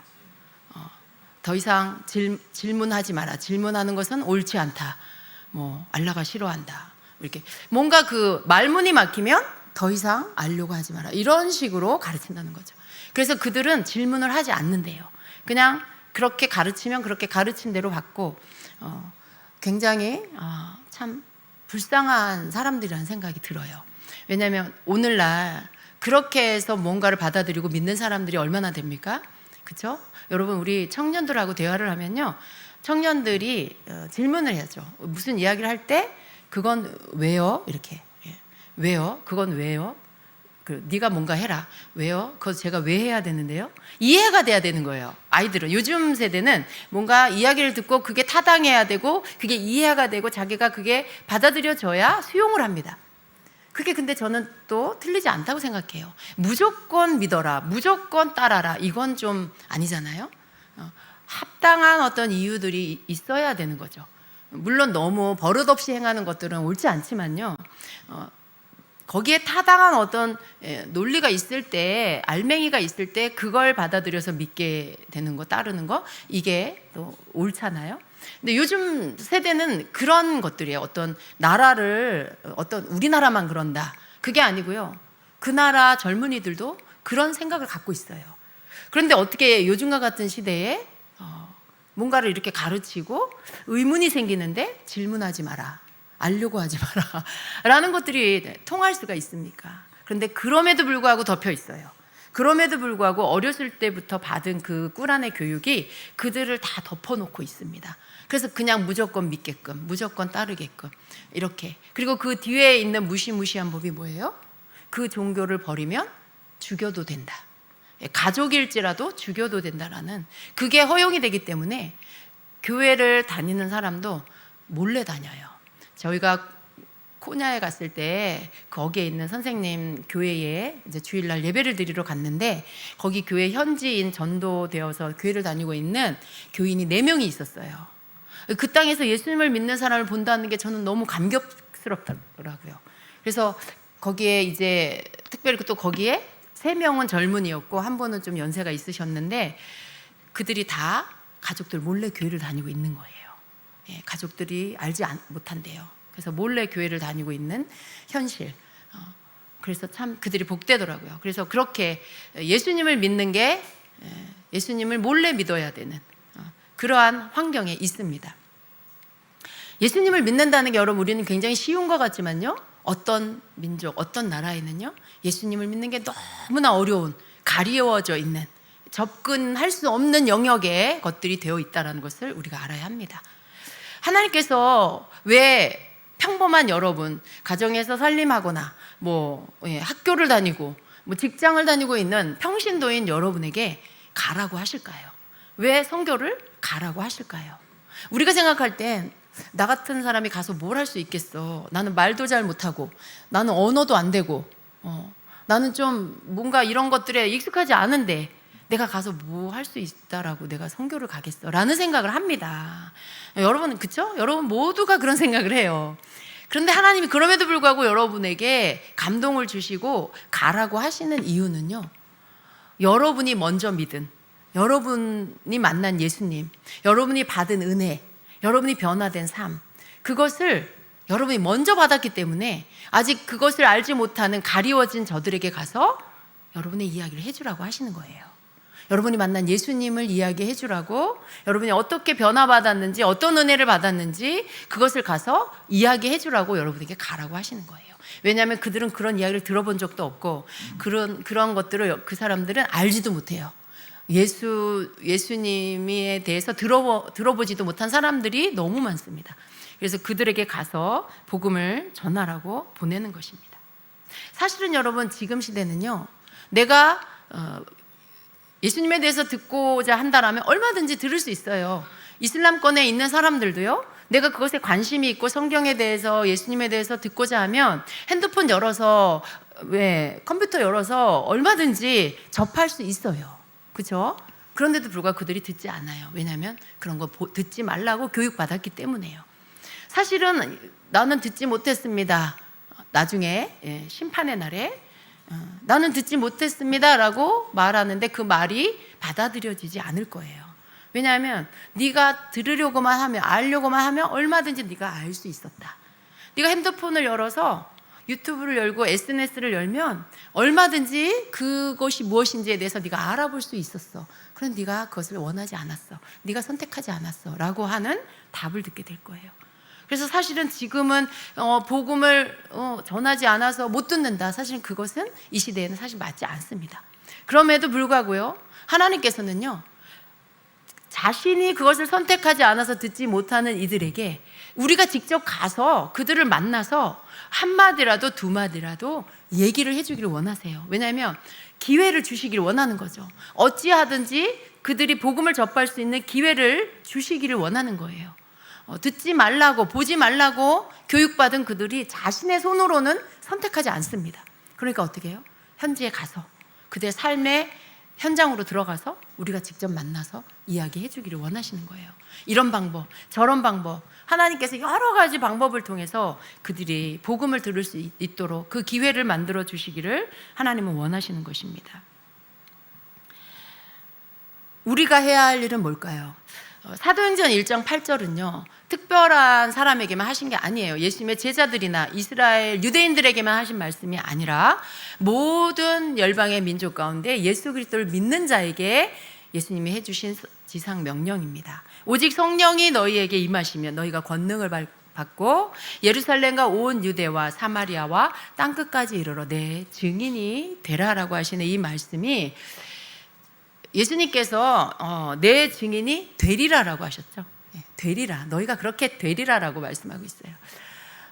더 이상 질문하지 마라. 질문하는 것은 옳지 않다. 뭐 알라가 싫어한다. 이렇게 뭔가 그 말문이 막히면 더 이상 알려고 하지 마라. 이런 식으로 가르친다는 거죠. 그래서 그들은 질문을 하지 않는데요. 그냥 그렇게 가르치면 그렇게 가르친 대로 받고 굉장히 참 불쌍한 사람들이라는 생각이 들어요. 왜냐하면 오늘날 그렇게 해서 뭔가를 받아들이고 믿는 사람들이 얼마나 됩니까? 그렇죠? 여러분 우리 청년들하고 대화를 하면요 청년들이 질문을 해야죠. 무슨 이야기를 할 때 그건 왜요? 이렇게 왜요? 그건 왜요? 네가 뭔가 해라. 왜요? 그거 제가 왜 해야 되는데요? 이해가 돼야 되는 거예요. 아이들은 요즘 세대는 뭔가 이야기를 듣고 그게 타당해야 되고 그게 이해가 되고 자기가 그게 받아들여져야 수용을 합니다. 그게 근데 저는 또 틀리지 않다고 생각해요. 무조건 믿어라, 무조건 따라라 이건 좀 아니잖아요. 합당한 어떤 이유들이 있어야 되는 거죠. 물론 너무 버릇없이 행하는 것들은 옳지 않지만요. 거기에 타당한 어떤 논리가 있을 때 알맹이가 있을 때 그걸 받아들여서 믿게 되는 거 따르는 거 이게 또 옳잖아요. 근데 요즘 세대는 그런 것들이에요. 어떤 나라를 어떤 우리나라만 그런다 그게 아니고요. 그 나라 젊은이들도 그런 생각을 갖고 있어요. 그런데 어떻게 요즘과 같은 시대에 뭔가를 이렇게 가르치고 의문이 생기는데 질문하지 마라 알려고 하지 마라 라는 것들이 통할 수가 있습니까? 그런데 그럼에도 불구하고 덮여 있어요. 그럼에도 불구하고 어렸을 때부터 받은 그 꿀 안의 교육이 그들을 다 덮어놓고 있습니다. 그래서 그냥 무조건 믿게끔 무조건 따르게끔 이렇게. 그리고 그 뒤에 있는 무시무시한 법이 뭐예요? 그 종교를 버리면 죽여도 된다. 가족일지라도 죽여도 된다라는 그게 허용이 되기 때문에 교회를 다니는 사람도 몰래 다녀요. 저희가 코냐에 갔을 때 거기에 있는 선생님 교회에 이제 주일날 예배를 드리러 갔는데 거기 교회 현지인 전도되어서 교회를 다니고 있는 교인이 4명이 있었어요. 그 땅에서 예수님을 믿는 사람을 본다는 게 저는 너무 감격스럽더라고요. 그래서 거기에 이제 특별히 또 거기에 3명은 젊은이였고 한 분은 좀 연세가 있으셨는데 그들이 다 가족들 몰래 교회를 다니고 있는 거예요. 가족들이 알지 못한대요. 그래서 몰래 교회를 다니고 있는 현실. 그래서 참 그들이 복되더라고요. 그래서 그렇게 예수님을 믿는 게 예수님을 몰래 믿어야 되는 그러한 환경에 있습니다. 예수님을 믿는다는 게 여러분 우리는 굉장히 쉬운 것 같지만요. 어떤 민족, 어떤 나라에는요. 예수님을 믿는 게 너무나 어려운, 가리워져 있는, 접근할 수 없는 영역의 것들이 되어 있다는 것을 우리가 알아야 합니다. 하나님께서 왜 평범한 여러분, 가정에서 살림하거나 학교를 다니고 직장을 다니고 있는 평신도인 여러분에게 가라고 하실까요? 왜 선교를 가라고 하실까요? 우리가 생각할 땐 나 같은 사람이 가서 뭘 할 수 있겠어. 나는 말도 잘 못하고 나는 언어도 안 되고 나는 좀 뭔가 이런 것들에 익숙하지 않은데 내가 가서 뭐 할 수 있다라고 내가 선교를 가겠어 라는 생각을 합니다. 여러분 그쵸? 여러분 모두가 그런 생각을 해요. 그런데 하나님이 그럼에도 불구하고 여러분에게 감동을 주시고 가라고 하시는 이유는요, 여러분이 먼저 믿은, 여러분이 만난 예수님, 여러분이 받은 은혜, 여러분이 변화된 삶, 그것을 여러분이 먼저 받았기 때문에 아직 그것을 알지 못하는 가리워진 저들에게 가서 여러분의 이야기를 해주라고 하시는 거예요. 여러분이 만난 예수님을 이야기해 주라고, 여러분이 어떻게 변화받았는지, 어떤 은혜를 받았는지 그것을 가서 이야기해 주라고 여러분에게 가라고 하시는 거예요. 왜냐하면 그들은 그런 이야기를 들어본 적도 없고 그런 것들을 그 사람들은 알지도 못해요. 예수님에 대해서 들어보지도 못한 사람들이 너무 많습니다. 그래서 그들에게 가서 복음을 전하라고 보내는 것입니다. 사실은 여러분, 지금 시대는요, 내가 예수님에 대해서 듣고자 한다라면 얼마든지 들을 수 있어요. 이슬람권에 있는 사람들도요, 내가 그것에 관심이 있고 성경에 대해서, 예수님에 대해서 듣고자 하면 핸드폰 열어서, 컴퓨터 열어서 얼마든지 접할 수 있어요. 그렇죠? 그런데도 불구하고 그들이 듣지 않아요. 왜냐하면 그런 거 듣지 말라고 교육받았기 때문에요. 사실은 나는 듣지 못했습니다. 나중에 심판의 날에 나는 듣지 못했습니다 라고 말하는데 그 말이 받아들여지지 않을 거예요. 왜냐하면 네가 들으려고만 하면, 알려고만 하면 얼마든지 네가 알 수 있었다. 네가 핸드폰을 열어서 유튜브를 열고 SNS를 열면 얼마든지 그것이 무엇인지에 대해서 네가 알아볼 수 있었어. 그런데 네가 그것을 원하지 않았어, 네가 선택하지 않았어 라고 하는 답을 듣게 될 거예요. 그래서 사실은 지금은 복음을 전하지 않아서 못 듣는다, 사실 그것은 이 시대에는 사실 맞지 않습니다. 그럼에도 불구하고요, 하나님께서는요, 자신이 그것을 선택하지 않아서 듣지 못하는 이들에게 우리가 직접 가서 그들을 만나서 한마디라도 두마디라도 얘기를 해주기를 원하세요. 왜냐하면 기회를 주시기를 원하는 거죠. 어찌하든지 그들이 복음을 접할 수 있는 기회를 주시기를 원하는 거예요. 듣지 말라고, 보지 말라고 교육받은 그들이 자신의 손으로는 선택하지 않습니다. 그러니까 어떻게 해요? 현지에 가서 그들의 삶의 현장으로 들어가서 우리가 직접 만나서 이야기해 주기를 원하시는 거예요. 이런 방법, 저런 방법, 하나님께서 여러 가지 방법을 통해서 그들이 복음을 들을 수 있도록 그 기회를 만들어 주시기를 하나님은 원하시는 것입니다. 우리가 해야 할 일은 뭘까요? 사도행전 1장 8절은요, 특별한 사람에게만 하신 게 아니에요. 예수님의 제자들이나 이스라엘 유대인들에게만 하신 말씀이 아니라 모든 열방의 민족 가운데 예수 그리스도를 믿는 자에게 예수님이 해주신 지상 명령입니다. 오직 성령이 너희에게 임하시면 너희가 권능을 받고 예루살렘과 온 유대와 사마리아와 땅끝까지 이르러 내 증인이 되라라고 하시는 이 말씀이, 예수님께서 내 증인이 되리라라고 하셨죠. 되리라, 너희가 그렇게 되리라라고 말씀하고 있어요.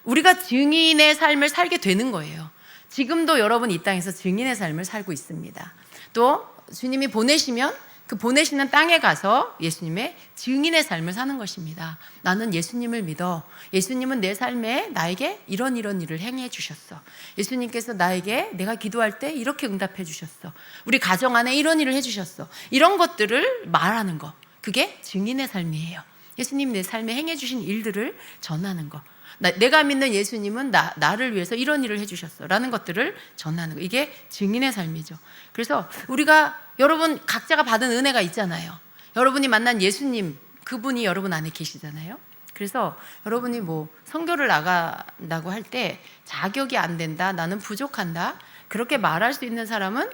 우리가 증인의 삶을 살게 되는 거예요. 지금도 여러분 이 땅에서 증인의 삶을 살고 있습니다. 또 주님이 보내시면 그 보내시는 땅에 가서 예수님의 증인의 삶을 사는 것입니다. 나는 예수님을 믿어. 예수님은 내 삶에 나에게 이런 일을 행해 주셨어. 예수님께서 나에게 내가 기도할 때 이렇게 응답해 주셨어. 우리 가정 안에 이런 일을 해 주셨어. 이런 것들을 말하는 거, 그게 증인의 삶이에요. 예수님이 내 삶에 행해 주신 일들을 전하는 거, 내가 믿는 예수님은 나를 위해서 이런 일을 해주셨어 라는 것들을 전하는 거, 이게 증인의 삶이죠. 그래서 우리가, 여러분 각자가 받은 은혜가 있잖아요. 여러분이 만난 예수님, 그분이 여러분 안에 계시잖아요. 그래서 여러분이 선교를 나간다고 할 때 자격이 안 된다, 나는 부족한다, 그렇게 말할 수 있는 사람은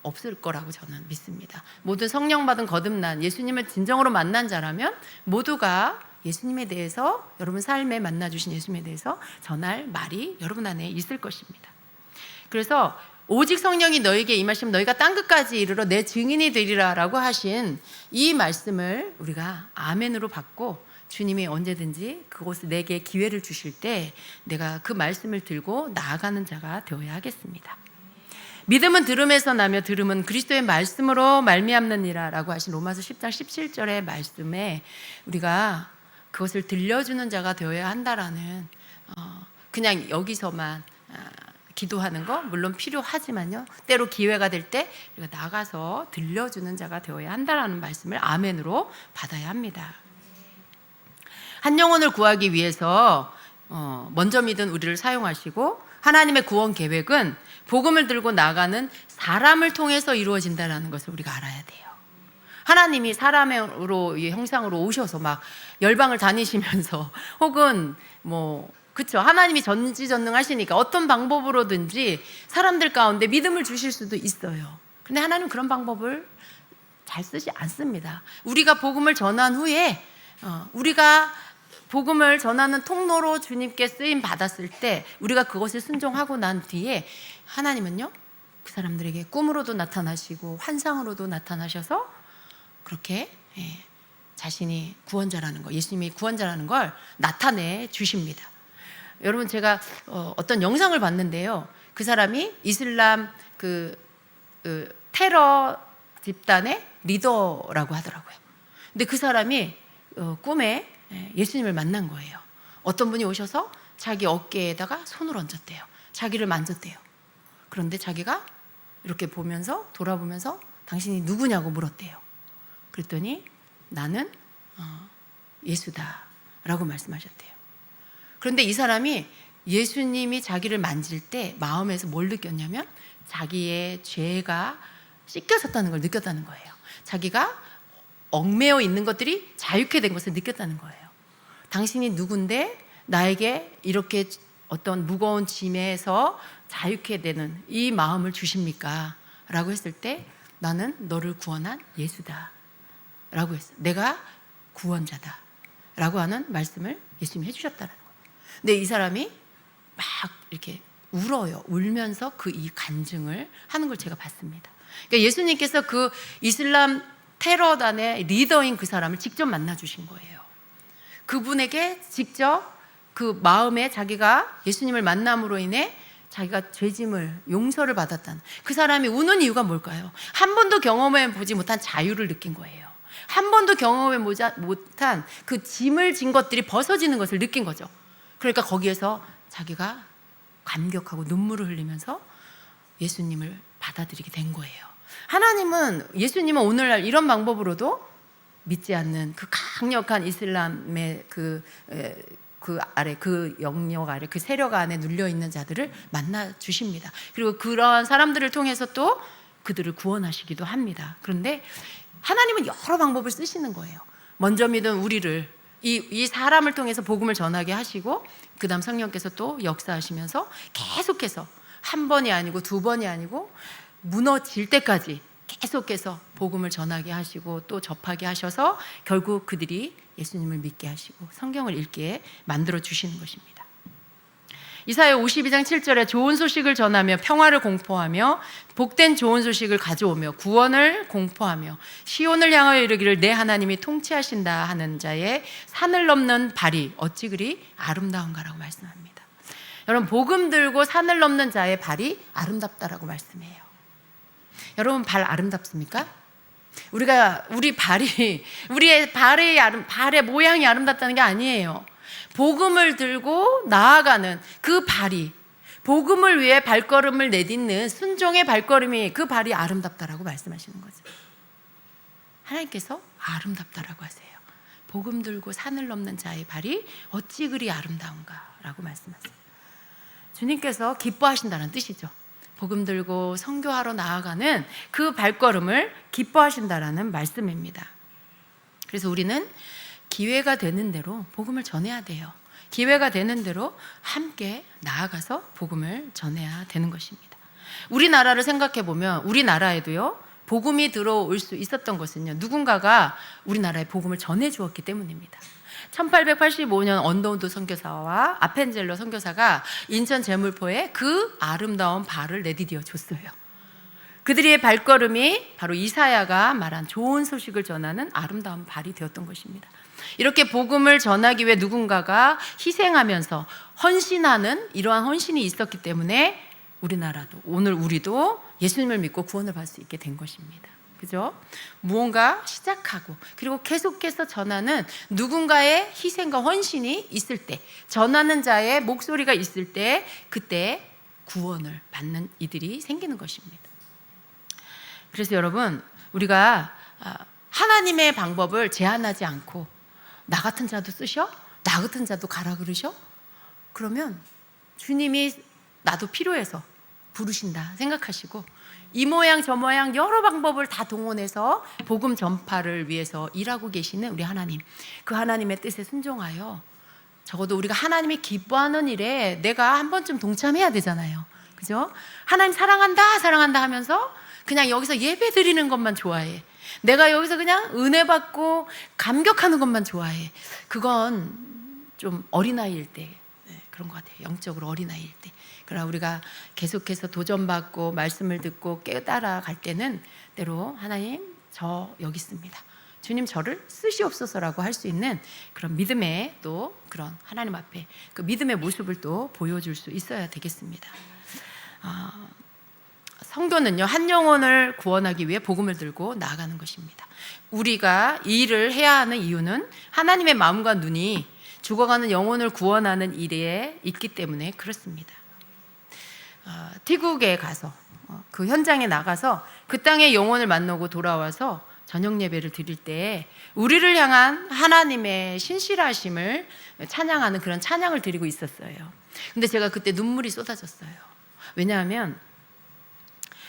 없을 거라고 저는 믿습니다. 모든 성령 받은 거듭난 예수님을 진정으로 만난 자라면 모두가 예수님에 대해서, 여러분 삶에 만나주신 예수님에 대해서 전할 말이 여러분 안에 있을 것입니다. 그래서 오직 성령이 너에게 임하시면 너희가 땅끝까지 이르러 내 증인이 되리라 라고 하신 이 말씀을 우리가 아멘으로 받고, 주님이 언제든지 그곳에 내게 기회를 주실 때 내가 그 말씀을 들고 나아가는 자가 되어야 하겠습니다. 믿음은 들음에서 나며 들음은 그리스도의 말씀으로 말미암느니라 라고 하신 로마서 10장 17절의 말씀에 우리가 그것을 들려주는 자가 되어야 한다라는, 그냥 여기서만 기도하는 거 물론 필요하지만요, 때로 기회가 될 때 우리가 나가서 들려주는 자가 되어야 한다라는 말씀을 아멘으로 받아야 합니다. 한 영혼을 구하기 위해서 먼저 믿은 우리를 사용하시고 하나님의 구원 계획은 복음을 들고 나가는 사람을 통해서 이루어진다는 것을 우리가 알아야 돼요. 하나님이 사람으로 형상으로 오셔서 막 열방을 다니시면서 혹은 그쵸, 하나님이 전지전능하시니까 어떤 방법으로든지 사람들 가운데 믿음을 주실 수도 있어요. 근데 하나님은 그런 방법을 잘 쓰지 않습니다. 우리가 복음을 전한 후에 우리가 복음을 전하는 통로로 주님께 쓰임 받았을 때 우리가 그것을 순종하고 난 뒤에 하나님은요, 그 사람들에게 꿈으로도 나타나시고 환상으로도 나타나셔서 그렇게 자신이 구원자라는 거, 예수님이 구원자라는 걸 나타내 주십니다. 여러분, 제가 어떤 영상을 봤는데요, 그 사람이 이슬람 테러 집단의 리더라고 하더라고요. 근데 그 사람이 꿈에 예수님을 만난 거예요. 어떤 분이 오셔서 자기 어깨에다가 손을 얹었대요. 자기를 만졌대요. 그런데 자기가 이렇게 보면서 돌아보면서 당신이 누구냐고 물었대요. 그랬더니 나는 예수다 라고 말씀하셨대요. 그런데 이 사람이 예수님이 자기를 만질 때 마음에서 뭘 느꼈냐면 자기의 죄가 씻겨졌다는 걸 느꼈다는 거예요. 자기가 얽매여 있는 것들이 자유케 된 것을 느꼈다는 거예요. 당신이 누군데 나에게 이렇게 어떤 무거운 짐에서 자유케 되는 이 마음을 주십니까? 라고 했을 때 나는 너를 구원한 예수다 라고 했어요. 내가 구원자다 라고 하는 말씀을 예수님이 해주셨다는 거예요. 근데 이 사람이 막 이렇게 울어요. 울면서 이 간증을 하는 걸 제가 봤습니다. 그러니까 예수님께서 그 이슬람 테러단의 리더인 그 사람을 직접 만나주신 거예요. 그분에게 직접 그 마음에 자기가 예수님을 만남으로 인해 자기가 죄짐을 용서를 받았다는, 그 사람이 우는 이유가 뭘까요? 한 번도 경험해 보지 못한 자유를 느낀 거예요. 한 번도 경험해 보지 못한 그 짐을 진 것들이 벗어지는 것을 느낀 거죠. 그러니까 거기에서 자기가 감격하고 눈물을 흘리면서 예수님을 받아들이게 된 거예요. 예수님은 오늘날 이런 방법으로도 믿지 않는 그 강력한 이슬람의 그 영역 아래, 그 세력 안에 눌려 있는 자들을 만나 주십니다. 그리고 그러한 사람들을 통해서 또 그들을 구원하시기도 합니다. 그런데 하나님은 여러 방법을 쓰시는 거예요. 먼저 믿은 우리를 이 사람을 통해서 복음을 전하게 하시고, 그 다음 성령께서 또 역사하시면서 계속해서 한 번이 아니고 두 번이 아니고 무너질 때까지 계속해서 복음을 전하게 하시고 또 접하게 하셔서 결국 그들이 예수님을 믿게 하시고 성경을 읽게 만들어 주시는 것입니다. 이사야 52장 7절에 좋은 소식을 전하며 평화를 공포하며 복된 좋은 소식을 가져오며 구원을 공포하며 시온을 향하여 이르기를 내 하나님이 통치하신다 하는 자의 산을 넘는 발이 어찌 그리 아름다운가라고 말씀합니다. 여러분, 복음 들고 산을 넘는 자의 발이 아름답다라고 말씀해요. 여러분, 발 아름답습니까? 우리의 발의 모양이 아름답다는 게 아니에요. 복음을 들고 나아가는 그 발이, 복음을 위해 발걸음을 내딛는 순종의 발걸음이, 그 발이 아름답다라고 말씀하시는 거죠. 하나님께서 아름답다라고 하세요. 복음 들고 산을 넘는 자의 발이 어찌 그리 아름다운가라고 말씀하세요. 주님께서 기뻐하신다는 뜻이죠. 복음 들고 선교하러 나아가는 그 발걸음을 기뻐하신다라는 말씀입니다. 그래서 우리는 기회가 되는 대로 복음을 전해야 돼요. 기회가 되는 대로 함께 나아가서 복음을 전해야 되는 것입니다. 우리나라를 생각해 보면 우리나라에도요, 복음이 들어올 수 있었던 것은요, 누군가가 우리나라에 복음을 전해 주었기 때문입니다. 1885년 언더우드 선교사와 아펜젤러 선교사가 인천 제물포에 그 아름다운 발을 내디뎌 줬어요. 그들의 발걸음이 바로 이사야가 말한 좋은 소식을 전하는 아름다운 발이 되었던 것입니다. 이렇게 복음을 전하기 위해 누군가가 희생하면서 헌신하는 이러한 헌신이 있었기 때문에 우리나라도, 오늘 우리도 예수님을 믿고 구원을 받을 수 있게 된 것입니다. 그죠? 무언가 시작하고 그리고 계속해서 전하는 누군가의 희생과 헌신이 있을 때, 전하는 자의 목소리가 있을 때, 그때 구원을 받는 이들이 생기는 것입니다. 그래서 여러분, 우리가 하나님의 방법을 제한하지 않고 나 같은 자도 쓰셔? 나 같은 자도 가라 그러셔? 그러면 주님이 나도 필요해서 부르신다 생각하시고 이 모양 저 모양 여러 방법을 다 동원해서 복음 전파를 위해서 일하고 계시는 우리 하나님, 그 하나님의 뜻에 순종하여 적어도 우리가 하나님이 기뻐하는 일에 내가 한 번쯤 동참해야 되잖아요. 그죠? 하나님 사랑한다 사랑한다 하면서 그냥 여기서 예배 드리는 것만 좋아해. 내가 여기서 그냥 은혜 받고 감격하는 것만 좋아해. 그건 좀 어린아이일 때 그런 것 같아요. 영적으로 어린아이일 때. 그러나 우리가 계속해서 도전받고 말씀을 듣고 깨달아 갈 때는 때로 하나님 저 여기 있습니다, 주님 저를 쓰시옵소서라고 할 수 있는 그런 믿음의 또 그런 하나님 앞에 그 믿음의 모습을 또 보여줄 수 있어야 되겠습니다. 성도는요, 한 영혼을 구원하기 위해 복음을 들고 나아가는 것입니다. 우리가 이 일을 해야 하는 이유는 하나님의 마음과 눈이 죽어가는 영혼을 구원하는 일에 있기 때문에 그렇습니다. 태국에 가서 그 현장에 나가서 그 땅의 영혼을 만나고 돌아와서 저녁 예배를 드릴 때 우리를 향한 하나님의 신실하심을 찬양하는 그런 찬양을 드리고 있었어요. 근데 제가 그때 눈물이 쏟아졌어요. 왜냐하면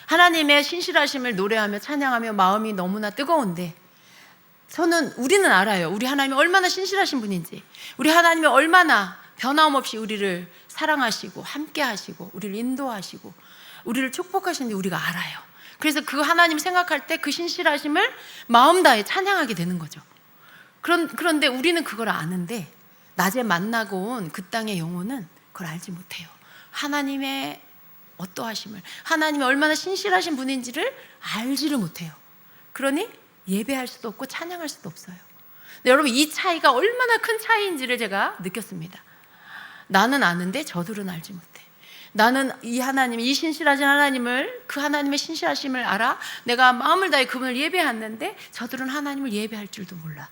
하나님의 신실하심을 노래하며 찬양하며 마음이 너무나 뜨거운데 우리는 알아요. 우리 하나님이 얼마나 신실하신 분인지, 우리 하나님이 얼마나 변함없이 우리를 사랑하시고 함께 하시고 우리를 인도하시고 우리를 축복하시는지 우리가 알아요. 그래서 그 하나님 생각할 때 그 신실하심을 마음 다해 찬양하게 되는 거죠. 그런데 우리는 그걸 아는데 낮에 만나고 온 그 땅의 영혼은 그걸 알지 못해요. 하나님의 어떠하심을, 하나님이 얼마나 신실하신 분인지를 알지를 못해요. 그러니 예배할 수도 없고 찬양할 수도 없어요. 근데 여러분, 이 차이가 얼마나 큰 차이인지를 제가 느꼈습니다. 나는 아는데 저들은 알지 못해. 나는 이 하나님, 이 신실하신 하나님을, 그 하나님의 신실하심을 알아. 내가 마음을 다해 그분을 예배하는데 저들은 하나님을 예배할 줄도 몰라.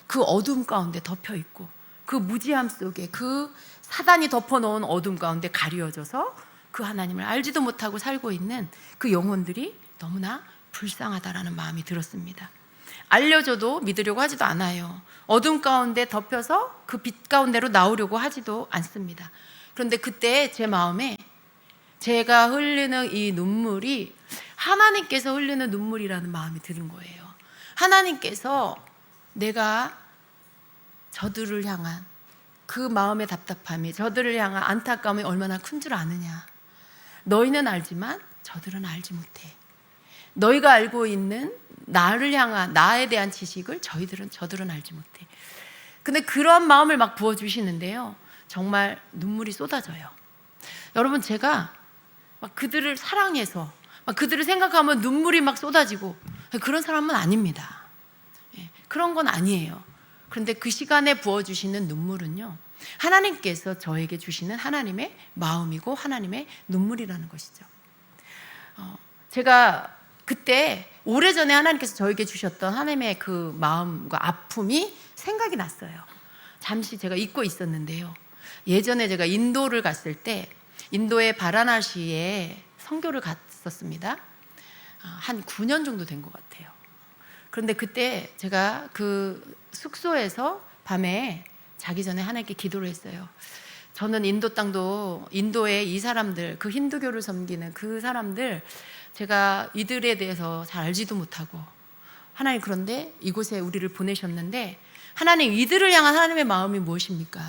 그 어둠 가운데 덮여 있고 그 무지함 속에, 그 사단이 덮어놓은 어둠 가운데 가려져서 그 하나님을 알지도 못하고 살고 있는 그 영혼들이 너무나 불쌍하다라는 마음이 들었습니다. 알려줘도 믿으려고 하지도 않아요. 어둠 가운데 덮여서 그 빛 가운데로 나오려고 하지도 않습니다. 그런데 그때 제 마음에 제가 흘리는 이 눈물이 하나님께서 흘리는 눈물이라는 마음이 드는 거예요. 하나님께서 내가 저들을 향한 그 마음의 답답함이, 저들을 향한 안타까움이 얼마나 큰 줄 아느냐. 너희는 알지만 저들은 알지 못해. 너희가 알고 있는 나를 향한, 나에 대한 지식을 저들은 알지 못해. 근데 그런 마음을 막 부어주시는데요, 정말 눈물이 쏟아져요. 여러분, 제가 막 그들을 사랑해서 막 그들을 생각하면 눈물이 막 쏟아지고 그런 사람은 아닙니다. 그런 건 아니에요. 그런데 그 시간에 부어주시는 눈물은요, 하나님께서 저에게 주시는 하나님의 마음이고 하나님의 눈물이라는 것이죠. 제가 그때 오래전에 하나님께서 저에게 주셨던 하나님의 그 마음과 아픔이 생각이 났어요. 잠시 제가 잊고 있었는데요, 예전에 제가 인도를 갔을 때 인도의 바라나시에 선교를 갔었습니다. 한 9년 정도 된 것 같아요. 그런데 그때 제가 그 숙소에서 밤에 자기 전에 하나님께 기도를 했어요. 저는 인도 땅도, 인도의 이 사람들, 그 힌두교를 섬기는 그 사람들, 제가 이들에 대해서 잘 알지도 못하고, 하나님, 그런데 이곳에 우리를 보내셨는데 하나님, 이들을 향한 하나님의 마음이 무엇입니까?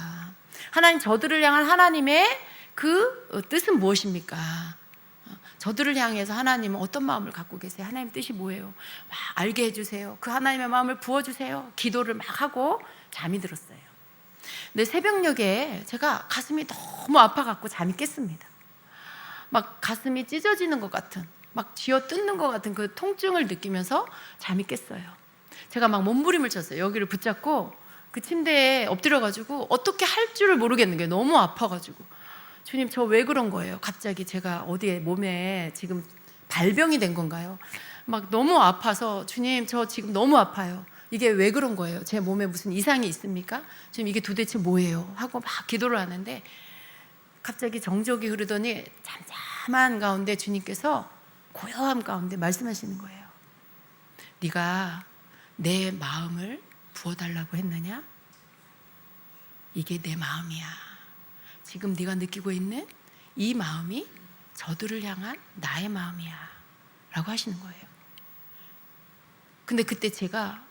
하나님, 저들을 향한 하나님의 그 뜻은 무엇입니까? 저들을 향해서 하나님은 어떤 마음을 갖고 계세요? 하나님 뜻이 뭐예요? 막 알게 해주세요. 그 하나님의 마음을 부어주세요. 기도를 막 하고 잠이 들었어요. 근데 새벽녘에 제가 가슴이 너무 아파갖고 잠이 깼습니다. 막 가슴이 찢어지는 것 같은, 막 쥐어뜯는 것 같은 그 통증을 느끼면서 잠이 깼어요. 제가 막 몸부림을 쳤어요. 여기를 붙잡고 그 침대에 엎드려가지고 어떻게 할 줄을 모르겠는 게 너무 아파가지고, 주님, 저 왜 그런 거예요? 갑자기 제가 어디에 몸에 지금 발병이 된 건가요? 막 너무 아파서, 주님, 저 지금 너무 아파요. 이게 왜 그런 거예요? 제 몸에 무슨 이상이 있습니까? 지금 이게 도대체 뭐예요? 하고 막 기도를 하는데 갑자기 정적이 흐르더니 잠잠한 가운데 주님께서 고요함 가운데 말씀하시는 거예요. 네가 내 마음을 부어달라고 했느냐? 이게 내 마음이야. 지금 네가 느끼고 있는 이 마음이 저들을 향한 나의 마음이야 라고 하시는 거예요. 근데 그때 제가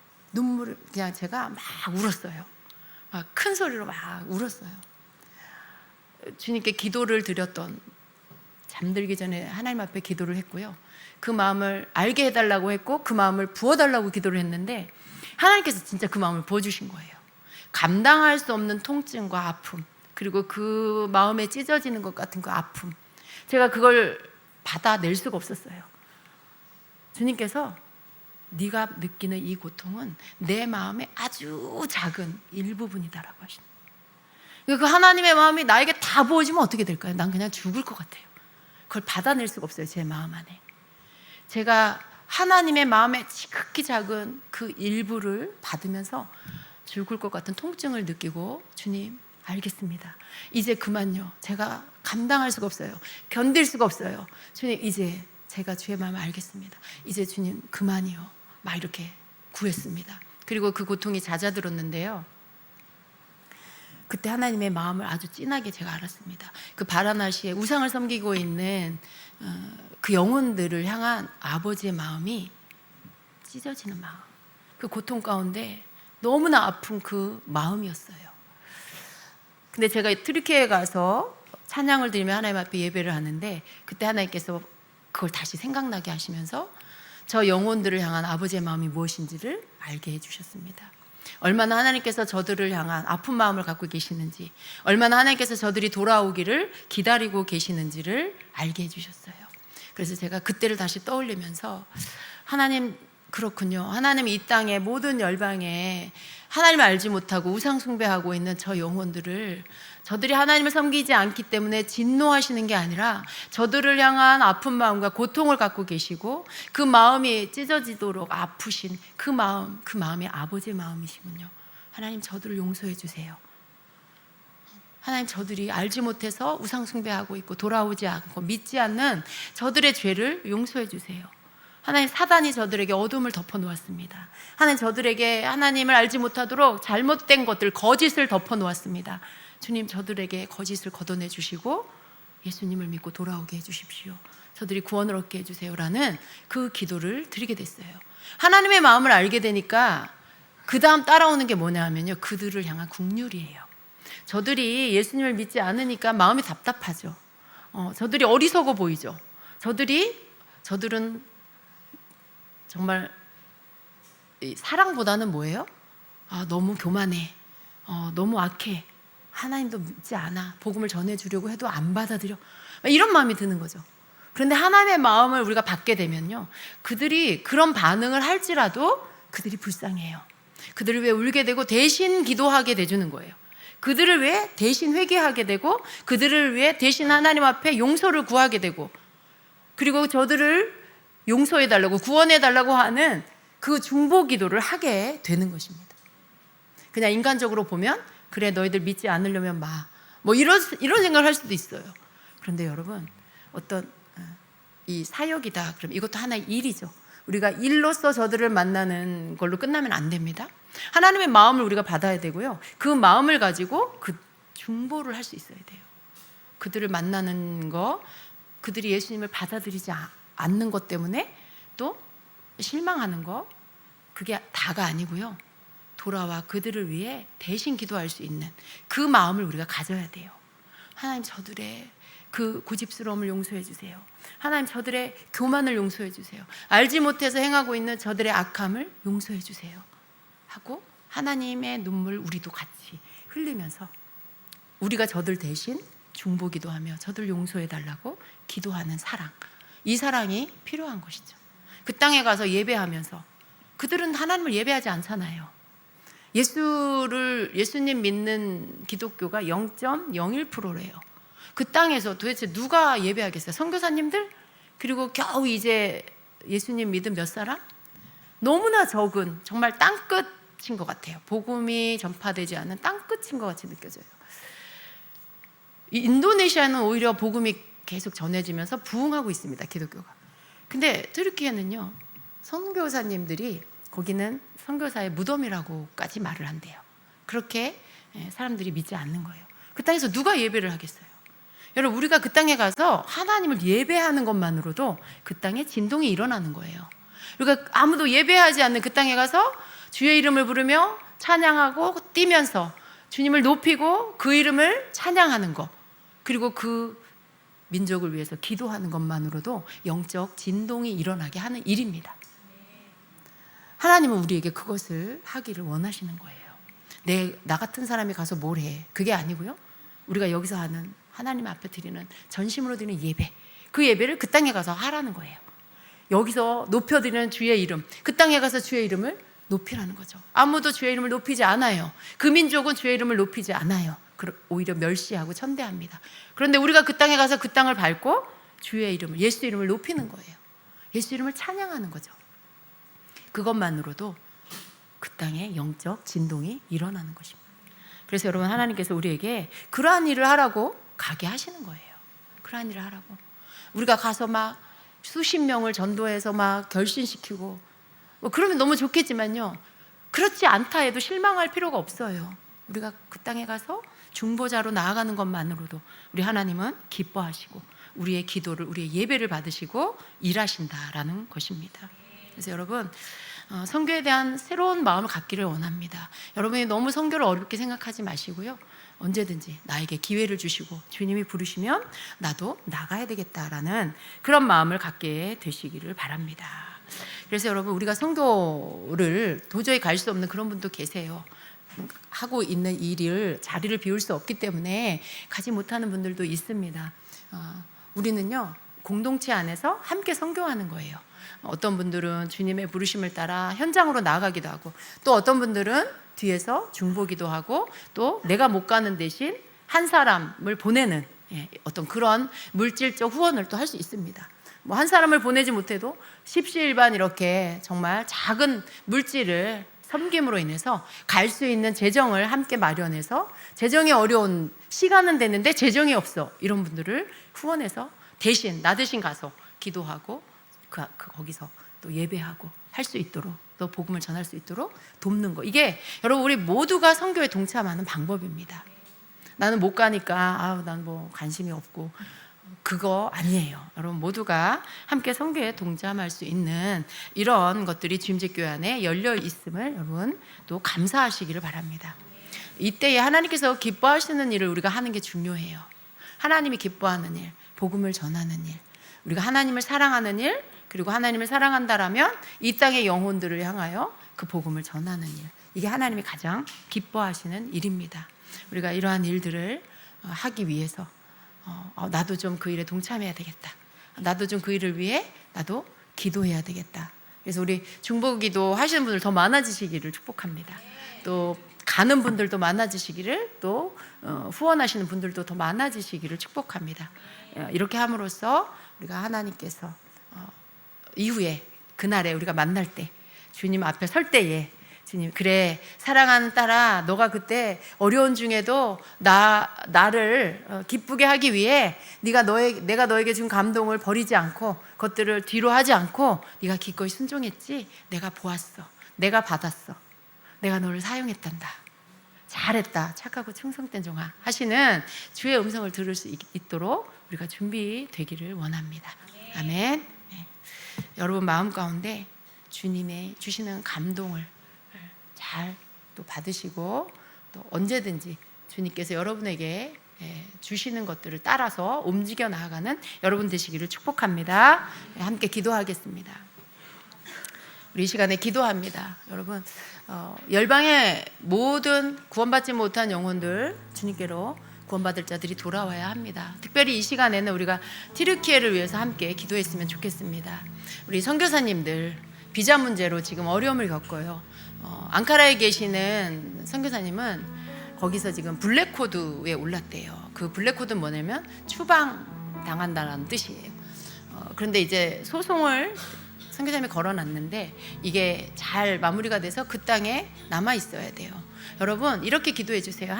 제가 막 울었어요. 막 큰 소리로 막 울었어요. 주님께 기도를 드렸던, 잠들기 전에 하나님 앞에 기도를 했고요. 그 마음을 알게 해달라고 했고 그 마음을 부어달라고 기도를 했는데 하나님께서 진짜 그 마음을 부어주신 거예요. 감당할 수 없는 통증과 아픔, 그리고 그 마음에 찢어지는 것 같은 그 아픔, 제가 그걸 받아낼 수가 없었어요. 주님께서 네가 느끼는 이 고통은 내 마음의 아주 작은 일부분이다라고 하시는 거예요. 그 하나님의 마음이 나에게 다 부어지면 어떻게 될까요? 난 그냥 죽을 것 같아요. 그걸 받아낼 수가 없어요. 제 마음 안에. 제가 하나님의 마음의 지극히 작은 그 일부를 받으면서 죽을 것 같은 통증을 느끼고, 주님 알겠습니다. 이제 그만요. 제가 감당할 수가 없어요. 견딜 수가 없어요. 주님 이제 제가 주의 마음을 알겠습니다. 이제 주님 그만이요. 막 이렇게 구했습니다. 그리고 그 고통이 잦아들었는데요. 그때 하나님의 마음을 아주 진하게 제가 알았습니다. 그 바라나시에 우상을 섬기고 있는 그 영혼들을 향한 아버지의 마음이 찢어지는 마음, 그 고통 가운데 너무나 아픈 그 마음이었어요. 근데 제가 트리키에 가서 찬양을 드리며 하나님 앞에 예배를 하는데 그때 하나님께서 그걸 다시 생각나게 하시면서 저 영혼들을 향한 아버지의 마음이 무엇인지를 알게 해주셨습니다. 얼마나 하나님께서 저들을 향한 아픈 마음을 갖고 계시는지, 얼마나 하나님께서 저들이 돌아오기를 기다리고 계시는지를 알게 해주셨어요. 그래서 제가 그때를 다시 떠올리면서 하나님 그렇군요. 하나님 이 땅의 모든 열방에 하나님을 알지 못하고 우상 숭배하고 있는 저 영혼들을, 저들이 하나님을 섬기지 않기 때문에 진노하시는 게 아니라 저들을 향한 아픈 마음과 고통을 갖고 계시고 그 마음이 찢어지도록 아프신 그 마음이 아버지의 마음이시군요. 하나님 저들을 용서해 주세요. 하나님 저들이 알지 못해서 우상 숭배하고 있고 돌아오지 않고 믿지 않는 저들의 죄를 용서해 주세요. 하나님 사단이 저들에게 어둠을 덮어놓았습니다. 하나님 저들에게 하나님을 알지 못하도록 잘못된 것들, 거짓을 덮어놓았습니다. 주님 저들에게 거짓을 걷어내 주시고 예수님을 믿고 돌아오게 해주십시오. 저들이 구원을 얻게 해주세요라는 그 기도를 드리게 됐어요. 하나님의 마음을 알게 되니까 그 다음 따라오는 게 뭐냐 하면요, 그들을 향한 긍휼이에요. 저들이 예수님을 믿지 않으니까 마음이 답답하죠. 저들이 어리석어 보이죠. 저들은 정말 사랑보다는 뭐예요? 너무 교만해, 너무 악해, 하나님도 믿지 않아, 복음을 전해주려고 해도 안 받아들여, 이런 마음이 드는 거죠. 그런데 하나님의 마음을 우리가 받게 되면요, 그들이 그런 반응을 할지라도 그들이 불쌍해요. 그들을 위해 울게 되고 대신 기도하게 돼주는 거예요. 그들을 위해 대신 회개하게 되고 그들을 위해 대신 하나님 앞에 용서를 구하게 되고, 그리고 저들을 용서해달라고 구원해달라고 하는 그 중보 기도를 하게 되는 것입니다. 그냥 인간적으로 보면 그래 너희들 믿지 않으려면 이런 생각을 할 수도 있어요. 그런데 여러분, 어떤 이 사역이다 그럼 이것도 하나의 일이죠. 우리가 일로서 저들을 만나는 걸로 끝나면 안 됩니다. 하나님의 마음을 우리가 받아야 되고요, 그 마음을 가지고 그 중보를 할 수 있어야 돼요. 그들을 만나는 거, 그들이 예수님을 받아들이지 않는 것 때문에 또 실망하는 거, 그게 다가 아니고요, 돌아와 그들을 위해 대신 기도할 수 있는 그 마음을 우리가 가져야 돼요. 하나님 저들의 그 고집스러움을 용서해 주세요. 하나님 저들의 교만을 용서해 주세요. 알지 못해서 행하고 있는 저들의 악함을 용서해 주세요 하고 하나님의 눈물 우리도 같이 흘리면서 우리가 저들 대신 중보 기도하며 저들 용서해 달라고 기도하는 사랑, 이 사랑이 필요한 것이죠. 그 땅에 가서 예배하면서, 그들은 하나님을 예배하지 않잖아요. 예수님 믿는 기독교가 0.01%래요. 그 땅에서 도대체 누가 예배하겠어요? 선교사님들? 그리고 겨우 이제 예수님 믿은 몇 사람? 너무나 적은, 정말 땅끝인 것 같아요. 복음이 전파되지 않은 땅끝인 것 같이 느껴져요. 인도네시아는 오히려 복음이 계속 전해지면서 부흥하고 있습니다, 기독교가. 근데 트르키에는요, 선교사님들이, 거기는 선교사의 무덤이라고까지 말을 한대요. 그렇게 사람들이 믿지 않는 거예요. 그 땅에서 누가 예배를 하겠어요? 여러분, 우리가 그 땅에 가서 하나님을 예배하는 것만으로도 그 땅에 진동이 일어나는 거예요. 그러니까 아무도 예배하지 않는 그 땅에 가서 주의 이름을 부르며 찬양하고 뛰면서 주님을 높이고 그 이름을 찬양하는 것, 그리고 그 민족을 위해서 기도하는 것만으로도 영적 진동이 일어나게 하는 일입니다. 하나님은 우리에게 그것을 하기를 원하시는 거예요. 나 같은 사람이 가서 뭘 해? 그게 아니고요. 우리가 여기서 하는 하나님 앞에 드리는 전심으로 드리는 예배, 그 예배를 그 땅에 가서 하라는 거예요. 여기서 높여드리는 주의 이름, 그 땅에 가서 주의 이름을 높이라는 거죠. 아무도 주의 이름을 높이지 않아요. 그 민족은 주의 이름을 높이지 않아요. 오히려 멸시하고 천대합니다. 그런데 우리가 그 땅에 가서 그 땅을 밟고 주의 이름을, 예수 이름을 높이는 거예요. 예수 이름을 찬양하는 거죠. 그것만으로도 그 땅에 영적 진동이 일어나는 것입니다. 그래서 여러분, 하나님께서 우리에게 그러한 일을 하라고 가게 하시는 거예요. 그러한 일을 하라고. 우리가 가서 막 수십 명을 전도해서 막 결신시키고 그러면 너무 좋겠지만요, 그렇지 않다 해도 실망할 필요가 없어요. 우리가 그 땅에 가서 중보자로 나아가는 것만으로도 우리 하나님은 기뻐하시고 우리의 기도를, 우리의 예배를 받으시고 일하신다라는 것입니다. 그래서 여러분, 선교에 대한 새로운 마음을 갖기를 원합니다. 여러분이 너무 선교를 어렵게 생각하지 마시고요, 언제든지 나에게 기회를 주시고 주님이 부르시면 나도 나가야 되겠다라는 그런 마음을 갖게 되시기를 바랍니다. 그래서 여러분, 우리가 선교를 도저히 갈 수 없는 그런 분도 계세요. 하고 있는 일을, 자리를 비울 수 없기 때문에 가지 못하는 분들도 있습니다. 우리는요, 공동체 안에서 함께 선교하는 거예요. 어떤 분들은 주님의 부르심을 따라 현장으로 나아가기도 하고, 또 어떤 분들은 뒤에서 중보기도 하고, 또 내가 못 가는 대신 한 사람을 보내는 어떤 그런 물질적 후원을 또 할 수 있습니다. 뭐 한 사람을 보내지 못해도 십시일반 이렇게 정말 작은 물질을 섬김으로 인해서 갈 수 있는 재정을 함께 마련해서, 재정이 어려운, 시간은 되는데 재정이 없어, 이런 분들을 후원해서 대신 나 대신 가서 기도하고 거기서 또 예배하고 할 수 있도록, 또 복음을 전할 수 있도록 돕는 거, 이게 여러분 우리 모두가 선교에 동참하는 방법입니다. 나는 못 가니까 난 뭐 관심이 없고, 그거 아니에요. 여러분 모두가 함께 선교에 동참할 수 있는 이런 것들이 주임제교회 안에 열려 있음을 여러분 또 감사하시기를 바랍니다. 이때에 하나님께서 기뻐하시는 일을 우리가 하는 게 중요해요. 하나님이 기뻐하는 일, 복음을 전하는 일, 우리가 하나님을 사랑하는 일, 그리고 하나님을 사랑한다라면 이 땅의 영혼들을 향하여 그 복음을 전하는 일, 이게 하나님이 가장 기뻐하시는 일입니다. 우리가 이러한 일들을 하기 위해서 나도 좀 그 일에 동참해야 되겠다, 나도 좀 그 일을 위해 나도 기도해야 되겠다. 그래서 우리 중보기도 하시는 분들 더 많아지시기를 축복합니다. 또 가는 분들도 많아지시기를, 또 후원하시는 분들도 더 많아지시기를 축복합니다. 이렇게 함으로써 우리가 하나님께서 이후에 그날에 우리가 만날 때, 주님 앞에 설 때에 주님, 그래, 사랑하는 딸아, 너가 그때 어려운 중에도 나를 기쁘게 하기 위해 내가 너에게 준 감동을 버리지 않고, 것들을 뒤로 하지 않고 네가 기꺼이 순종했지. 내가 보았어, 내가 받았어, 내가 너를 사용했단다, 잘했다, 착하고 충성된 종아 하시는 주의 음성을 들을 수 있도록 우리가 준비되기를 원합니다. 아멘. 네. 여러분 마음 가운데 주님의 주시는 감동을 잘 또 받으시고, 또 언제든지 주님께서 여러분에게 주시는 것들을 따라서 움직여 나아가는 여러분 되시기를 축복합니다. 함께 기도하겠습니다. 우리 이 시간에 기도합니다. 여러분, 열방의 모든 구원받지 못한 영혼들, 주님께로 구원받을 자들이 돌아와야 합니다. 특별히 이 시간에는 우리가 튀르키예를 위해서 함께 기도했으면 좋겠습니다. 우리 선교사님들 비자 문제로 지금 어려움을 겪어요. 앙카라에 계시는 선교사님은 거기서 지금 블랙코드에 올랐대요. 그 블랙코드는 뭐냐면 추방당한다는 뜻이에요. 그런데 이제 소송을 선교사님이 걸어놨는데 이게 잘 마무리가 돼서 그 땅에 남아 있어야 돼요. 여러분 이렇게 기도해 주세요.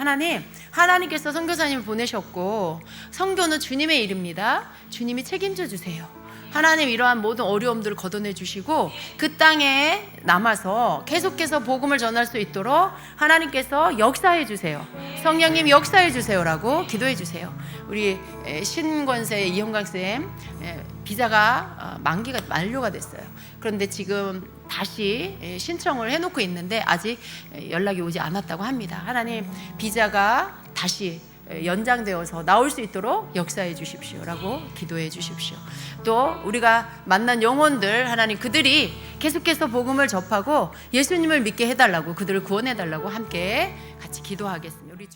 하나님께서 선교사님을 보내셨고 선교는 주님의 일입니다. 주님이 책임져 주세요. 하나님 이러한 모든 어려움들을 걷어내 주시고 그 땅에 남아서 계속해서 복음을 전할 수 있도록 하나님께서 역사해 주세요. 성령님 역사해 주세요라고 기도해 주세요. 우리 신권세 이형광 쌤 비자가 만료가 됐어요. 그런데 지금 다시 신청을 해놓고 있는데 아직 연락이 오지 않았다고 합니다. 하나님 비자가 다시 연장되어서 나올 수 있도록 역사해 주십시오라고 기도해 주십시오. 또 우리가 만난 영혼들 하나님 그들이 계속해서 복음을 접하고 예수님을 믿게 해달라고 그들을 구원해달라고 함께 같이 기도하겠습니다. 우리